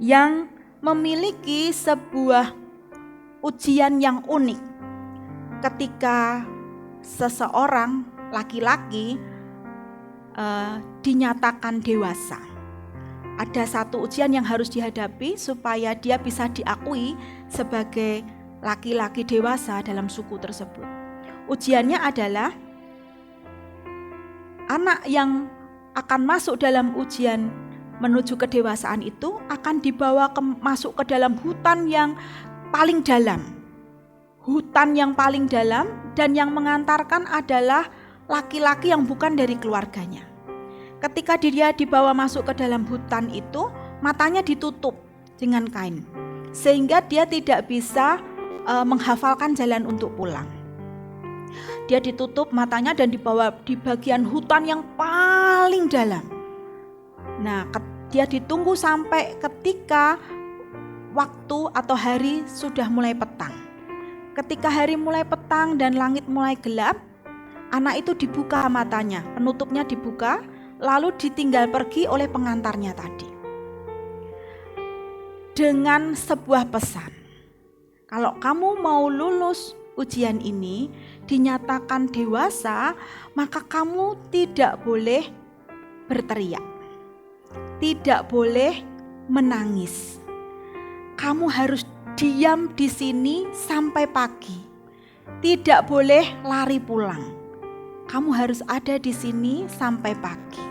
yang memiliki sebuah ujian yang unik. Ketika seseorang laki-laki dinyatakan dewasa, ada satu ujian yang harus dihadapi supaya dia bisa diakui sebagai laki-laki dewasa dalam suku tersebut. Ujiannya adalah anak yang akan masuk dalam ujian menuju kedewasaan itu akan dibawa masuk ke dalam hutan yang paling dalam. Hutan yang paling dalam, dan yang mengantarkan adalah laki-laki yang bukan dari keluarganya. Ketika dia dibawa masuk ke dalam hutan itu, matanya ditutup dengan kain, sehingga dia tidak bisa menghafalkan jalan untuk pulang. Dia ditutup matanya dan dibawa di bagian hutan yang paling dalam. Nah, dia ditunggu sampai ketika waktu atau hari sudah mulai petang. Ketika hari mulai petang dan langit mulai gelap, anak itu dibuka matanya, penutupnya dibuka, lalu ditinggal pergi oleh pengantarnya tadi. Dengan sebuah pesan, kalau kamu mau lulus ujian ini, dinyatakan dewasa, maka kamu tidak boleh berteriak, tidak boleh menangis. Kamu harus diam di sini sampai pagi. Tidak boleh lari pulang. Kamu harus ada di sini sampai pagi.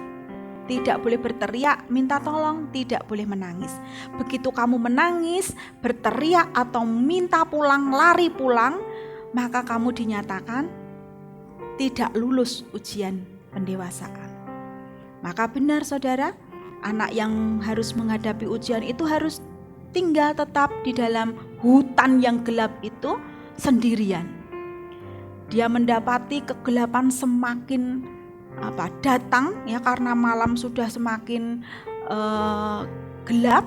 Tidak boleh berteriak, minta tolong, tidak boleh menangis. Begitu kamu menangis, berteriak atau minta pulang, lari pulang, maka kamu dinyatakan tidak lulus ujian pendewasaan. Maka benar saudara, anak yang harus menghadapi ujian itu harus tinggal tetap di dalam hutan yang gelap itu sendirian. Dia mendapati kegelapan semakin datang ya, karena malam sudah semakin gelap.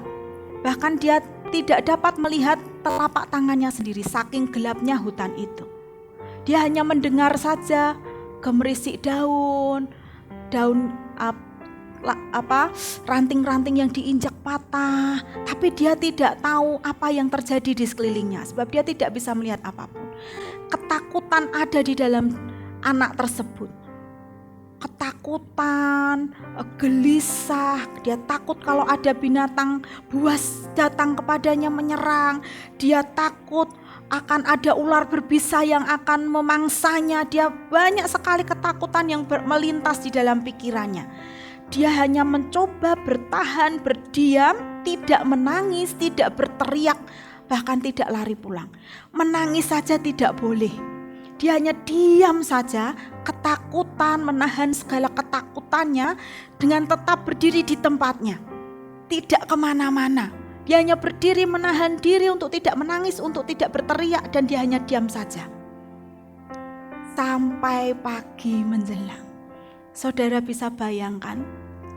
Bahkan dia tidak dapat melihat telapak tangannya sendiri, saking gelapnya hutan itu. Dia hanya mendengar saja gemerisik daun ranting-ranting yang diinjak patah, tapi dia tidak tahu apa yang terjadi di sekelilingnya sebab dia tidak bisa melihat apapun. Ketakutan ada di dalam anak tersebut. ketakutan, gelisah, dia takut kalau ada binatang buas datang kepadanya menyerang, dia takut akan ada ular berbisa yang akan memangsanya. Dia banyak sekali ketakutan yang melintas di dalam pikirannya. Dia hanya mencoba bertahan, berdiam, tidak menangis, tidak berteriak, bahkan tidak lari pulang. Menangis saja tidak boleh. Dia hanya diam saja, ketakutan, menahan segala ketakutannya dengan tetap berdiri di tempatnya. Tidak kemana-mana. Dia hanya berdiri menahan diri untuk tidak menangis, untuk tidak berteriak, dan dia hanya diam saja. Sampai pagi menjelang. Saudara bisa bayangkan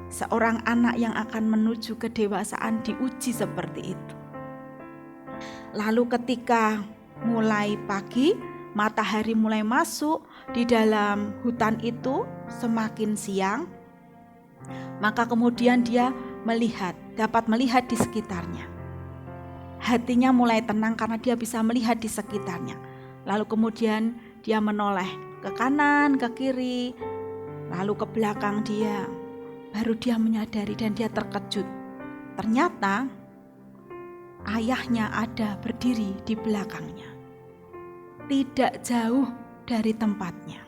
seorang anak yang akan menuju kedewasaan diuji seperti itu. Lalu ketika mulai pagi, matahari mulai masuk di dalam hutan itu, semakin siang, maka kemudian dia dapat melihat di sekitarnya. Hatinya mulai tenang karena dia bisa melihat di sekitarnya. Lalu kemudian dia menoleh ke kanan, ke kiri, lalu ke belakang dia. Baru dia menyadari dan dia terkejut. Ternyata ayahnya ada berdiri di belakangnya. Tidak jauh dari tempatnya.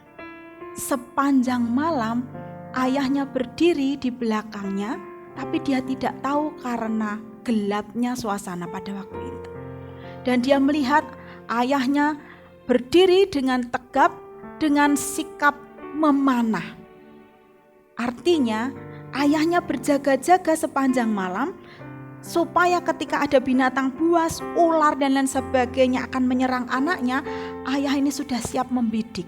Sepanjang malam ayahnya berdiri di belakangnya, tapi dia tidak tahu karena gelapnya suasana pada waktu itu. Dan dia melihat ayahnya berdiri dengan tegap, dengan sikap memanah. Artinya ayahnya berjaga-jaga sepanjang malam supaya ketika ada binatang buas, ular dan lain sebagainya akan menyerang anaknya, ayah ini sudah siap membidik,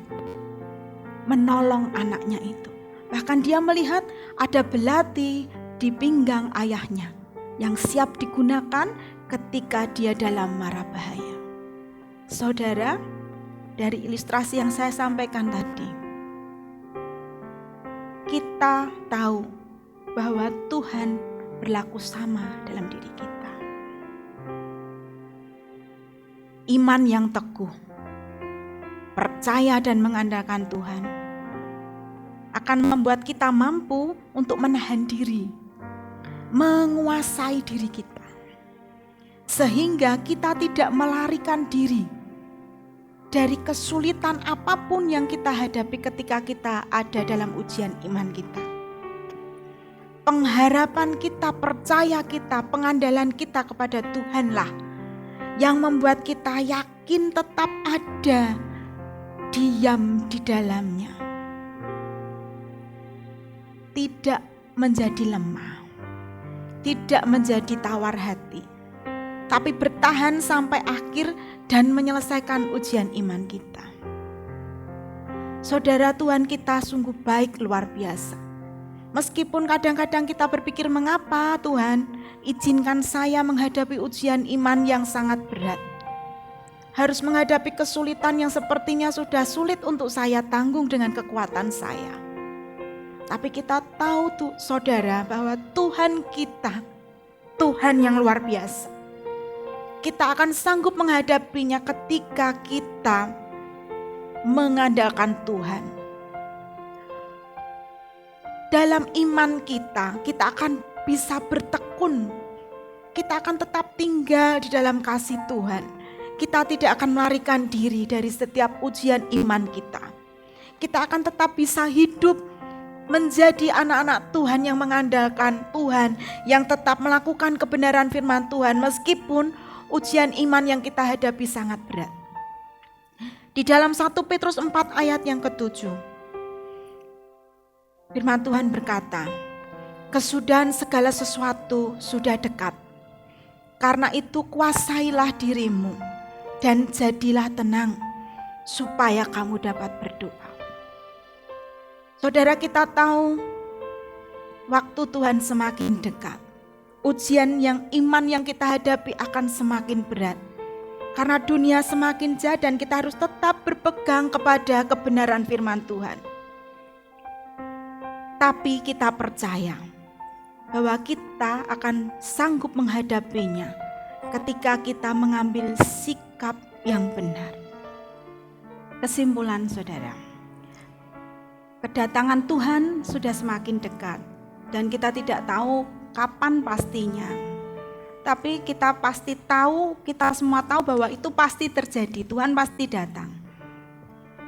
menolong anaknya itu. Bahkan dia melihat ada belati di pinggang ayahnya yang siap digunakan ketika dia dalam mara bahaya. Saudara, dari ilustrasi yang saya sampaikan tadi, kita tahu bahwa Tuhan berlaku sama dalam diri kita. Iman yang teguh, percaya dan mengandalkan Tuhan akan membuat kita mampu untuk menahan diri, menguasai diri kita, sehingga kita tidak melarikan diri dari kesulitan apapun yang kita hadapi ketika kita ada dalam ujian iman kita. Pengharapan kita, percaya kita, pengandalan kita kepada Tuhanlah yang membuat kita yakin tetap ada, diam di dalamnya. Tidak menjadi lemah, tidak menjadi tawar hati, tapi bertahan sampai akhir dan menyelesaikan ujian iman kita. Saudara, Tuhan kita sungguh baik luar biasa. Meskipun kadang-kadang kita berpikir, mengapa Tuhan izinkan saya menghadapi ujian iman yang sangat berat. Harus menghadapi kesulitan yang sepertinya sudah sulit untuk saya tanggung dengan kekuatan saya. Tapi kita tahu tuh saudara bahwa Tuhan kita, Tuhan yang luar biasa. Kita akan sanggup menghadapinya ketika kita mengandalkan Tuhan. Dalam iman kita akan bisa bertekun. Kita akan tetap tinggal di dalam kasih Tuhan. Kita tidak akan melarikan diri dari setiap ujian iman kita. Kita akan tetap bisa hidup menjadi anak-anak Tuhan yang mengandalkan Tuhan, yang tetap melakukan kebenaran firman Tuhan meskipun ujian iman yang kita hadapi sangat berat. Di dalam 1 Petrus 4 ayat yang ke-7, firman Tuhan berkata, kesudahan segala sesuatu sudah dekat. Karena itu kuasailah dirimu dan jadilah tenang supaya kamu dapat berdoa. Saudara, kita tahu waktu Tuhan semakin dekat, ujian yang iman yang kita hadapi akan semakin berat. Karena dunia semakin jahat dan kita harus tetap berpegang kepada kebenaran firman Tuhan. Tapi kita percaya bahwa kita akan sanggup menghadapinya ketika kita mengambil sikap yang benar. Kesimpulan saudara, Kedatangan Tuhan sudah semakin dekat dan kita tidak tahu kapan pastinya. Tapi kita pasti tahu, kita semua tahu bahwa itu pasti terjadi. Tuhan pasti datang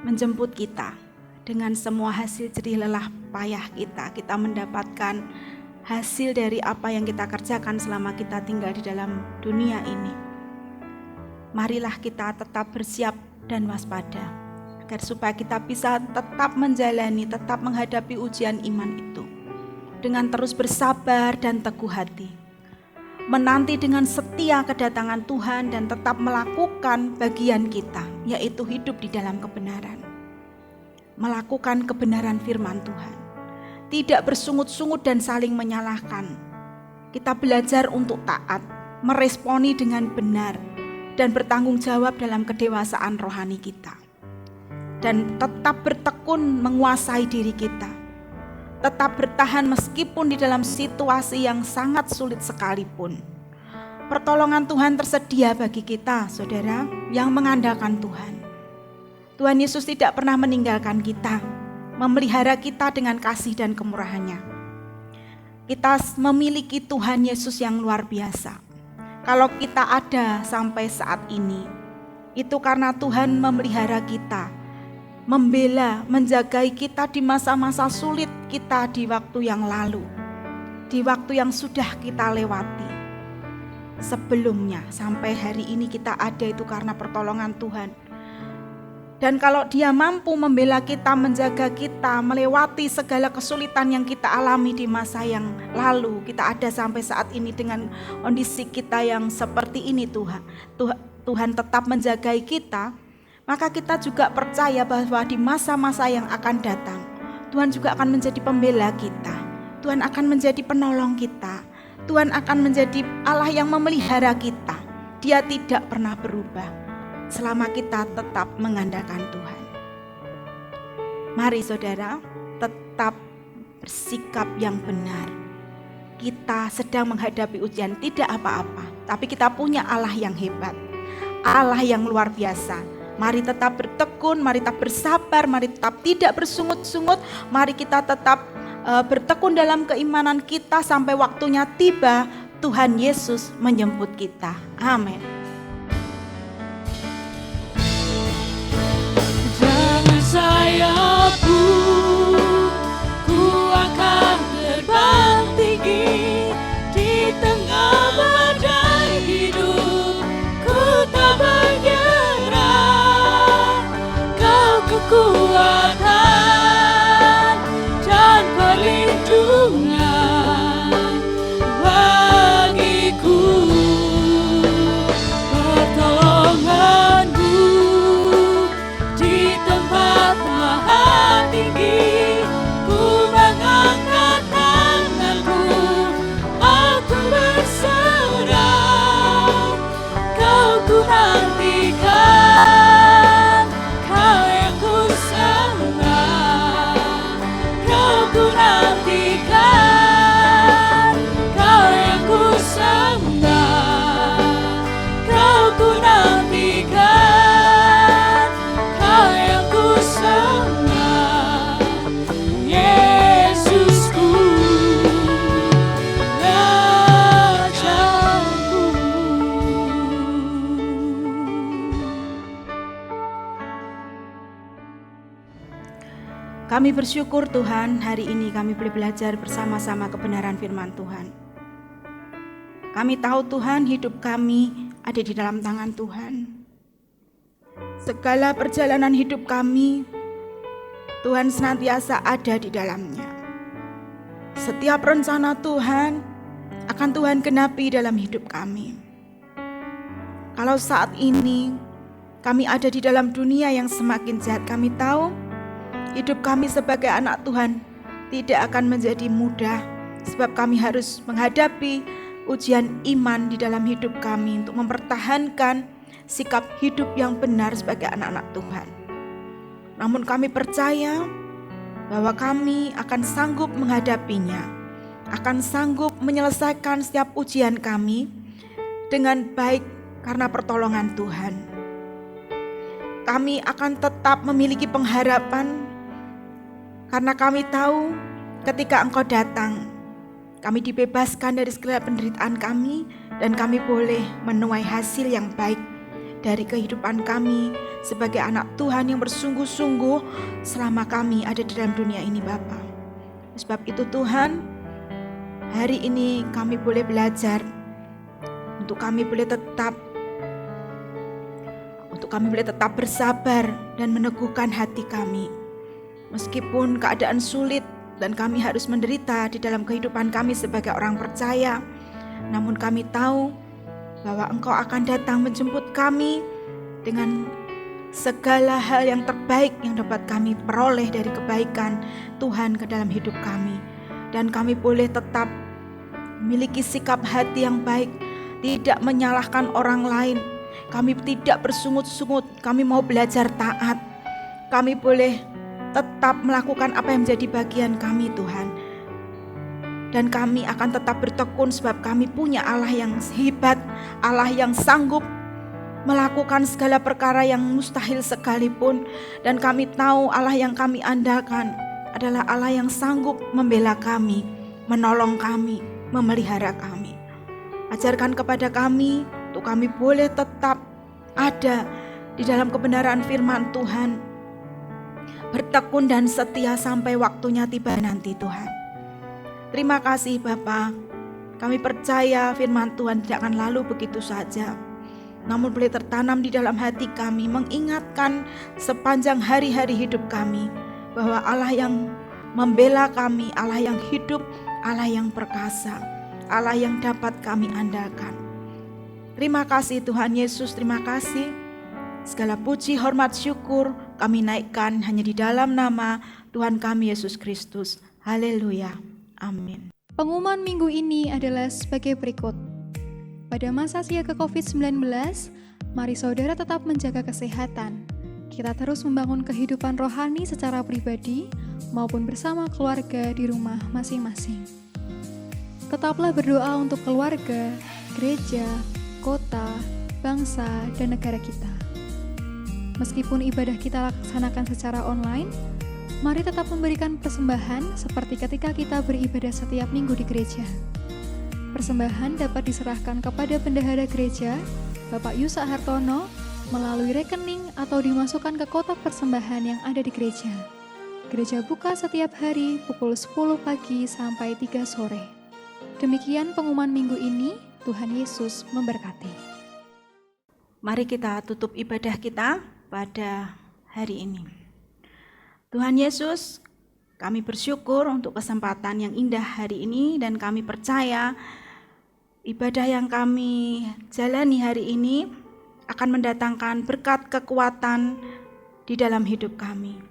menjemput kita dengan semua hasil jerih lelah payah kita. Kita mendapatkan hasil dari apa yang kita kerjakan selama kita tinggal di dalam dunia ini. Marilah kita tetap bersiap dan waspada, agar supaya kita bisa tetap menjalani, tetap menghadapi ujian iman itu dengan terus bersabar dan teguh hati, menanti dengan setia kedatangan Tuhan dan tetap melakukan bagian kita, yaitu hidup di dalam kebenaran, melakukan kebenaran firman Tuhan, tidak bersungut-sungut dan saling menyalahkan. Kita belajar untuk taat, meresponi dengan benar, dan bertanggung jawab dalam kedewasaan rohani kita. Dan tetap bertekun menguasai diri kita. Tetap bertahan meskipun di dalam situasi yang sangat sulit sekalipun. Pertolongan Tuhan tersedia bagi kita, saudara, yang mengandalkan Tuhan. Tuhan Yesus tidak pernah meninggalkan kita, memelihara kita dengan kasih dan kemurahannya. Kita memiliki Tuhan Yesus yang luar biasa. Kalau kita ada sampai saat ini, itu karena Tuhan memelihara kita, membela, menjagai kita di masa-masa sulit kita di waktu yang lalu, di waktu yang sudah kita lewati. Sebelumnya sampai hari ini kita ada itu karena pertolongan Tuhan. Dan kalau Dia mampu membela kita, menjaga kita, melewati segala kesulitan yang kita alami di masa yang lalu, kita ada sampai saat ini dengan kondisi kita yang seperti ini, Tuhan tetap menjagai kita, maka kita juga percaya bahwa di masa-masa yang akan datang, Tuhan juga akan menjadi pembela kita, Tuhan akan menjadi penolong kita, Tuhan akan menjadi Allah yang memelihara kita. Dia tidak pernah berubah selama kita tetap mengandalkan Tuhan. Mari saudara, tetap bersikap yang benar. Kita sedang menghadapi ujian, tidak apa-apa, tapi kita punya Allah yang hebat, Allah yang luar biasa. Mari tetap bertekun, mari tetap bersabar, mari tetap tidak bersungut-sungut. Mari kita tetap bertekun dalam keimanan kita sampai waktunya tiba, Tuhan Yesus menjemput kita. Amin. Saya pun ku akan terbang tinggi di tengah badai hidup, ku tak bergerak. Kau kekuatan dan perlindungan bagiku, pertolonganmu di tempat maha tinggi. Ku mengangkat tanganku, aku berserah. Kau ku nantikan, Kau yang ku sembah. Kau ku nantikan, Kau yang ku sembah. Kau ku nantikan, Kau yang ku sembah. Yesusku, Rajaku. Kami bersyukur Tuhan, hari ini kami boleh belajar bersama-sama kebenaran firman Tuhan. Kami tahu Tuhan, hidup kami ada di dalam tangan Tuhan. Segala perjalanan hidup kami, Tuhan senantiasa ada di dalamnya. Setiap rencana Tuhan akan Tuhan genapi dalam hidup kami. Kalau saat ini kami ada di dalam dunia yang semakin jahat, kami tahu hidup kami sebagai anak Tuhan tidak akan menjadi mudah, sebab kami harus menghadapi ujian iman di dalam hidup kami untuk mempertahankan sikap hidup yang benar sebagai anak-anak Tuhan. Namun kami percaya bahwa kami akan sanggup menghadapinya, akan sanggup menyelesaikan setiap ujian kami dengan baik karena pertolongan Tuhan. Kami akan tetap memiliki pengharapan Karena kami tahu ketika Engkau datang, kami dibebaskan dari segala penderitaan kami dan kami boleh menuai hasil yang baik dari kehidupan kami sebagai anak Tuhan yang bersungguh-sungguh selama kami ada di dalam dunia ini Bapa. Sebab itu Tuhan, hari ini kami boleh belajar untuk kami boleh tetap bersabar dan meneguhkan hati kami. Meskipun keadaan sulit dan kami harus menderita di dalam kehidupan kami sebagai orang percaya, namun kami tahu bahwa Engkau akan datang menjemput kami dengan segala hal yang terbaik yang dapat kami peroleh dari kebaikan Tuhan ke dalam hidup kami. Dan kami boleh tetap memiliki sikap hati yang baik, tidak menyalahkan orang lain. Kami tidak bersungut-sungut, kami mau belajar taat. Kami boleh tetap melakukan apa yang menjadi bagian kami Tuhan. Dan kami akan tetap bertekun sebab kami punya Allah yang hebat, Allah yang sanggup melakukan segala perkara yang mustahil sekalipun. Dan kami tahu Allah yang kami andalkan adalah Allah yang sanggup membela kami, menolong kami, memelihara kami. Ajarkan kepada kami untuk kami boleh tetap ada di dalam kebenaran firman Tuhan, bertekun dan setia sampai waktunya tiba nanti Tuhan. Terima kasih Bapa. Kami percaya firman Tuhan tidak akan lalu begitu saja, namun boleh tertanam di dalam hati kami, mengingatkan sepanjang hari-hari hidup kami bahwa Allah yang membela kami, Allah yang hidup, Allah yang perkasa, Allah yang dapat kami andalkan. Terima kasih Tuhan Yesus, terima kasih. Segala puji, hormat, syukur kami naikkan hanya di dalam nama Tuhan kami Yesus Kristus. Haleluya. Amin. Pengumuman minggu ini adalah sebagai berikut. Pada masa siaga COVID-19, mari saudara tetap menjaga kesehatan. Kita terus membangun kehidupan rohani secara pribadi maupun bersama keluarga di rumah masing-masing. Tetaplah berdoa untuk keluarga, gereja, kota, bangsa, dan negara kita. Meskipun ibadah kita laksanakan secara online, mari tetap memberikan persembahan seperti ketika kita beribadah setiap minggu di gereja. Persembahan dapat diserahkan kepada bendahara gereja, Bapak Yusa Hartono, melalui rekening atau dimasukkan ke kotak persembahan yang ada di gereja. Gereja buka setiap hari pukul 10 pagi sampai 3 sore. Demikian pengumuman minggu ini. Tuhan Yesus memberkati. Mari kita tutup ibadah kita pada hari ini. Tuhan Yesus, kami bersyukur untuk kesempatan yang indah hari ini dan kami percaya ibadah yang kami jalani hari ini akan mendatangkan berkat kekuatan di dalam hidup kami.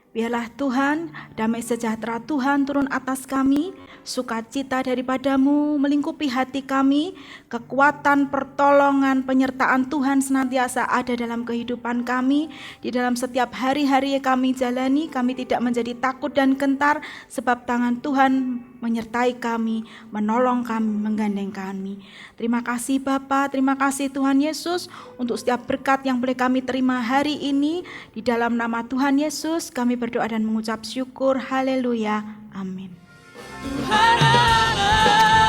Biarlah Tuhan, damai sejahtera Tuhan turun atas kami, sukacita daripadamu melingkupi hati kami, kekuatan, pertolongan, penyertaan Tuhan senantiasa ada dalam kehidupan kami, di dalam setiap hari-hari yang kami jalani, kami tidak menjadi takut dan gentar, sebab tangan Tuhan menyertai kami, menolong kami, menggandeng kami. Terima kasih Bapa, terima kasih Tuhan Yesus, untuk setiap berkat yang boleh kami terima hari ini, di dalam nama Tuhan Yesus, kami berdoa dan mengucap syukur. Haleluya. Amin. Tuhan Allah,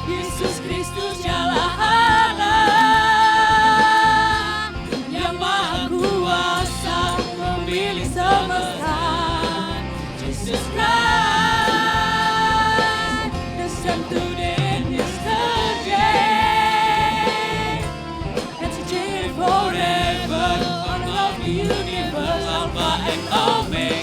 Yesus Kristus Dialah Allah yang Maha Kuasa, pemilik semesta. Jesus Christ, the same today and yesterday, and today and forever, on of the universe, Alpha and Omega.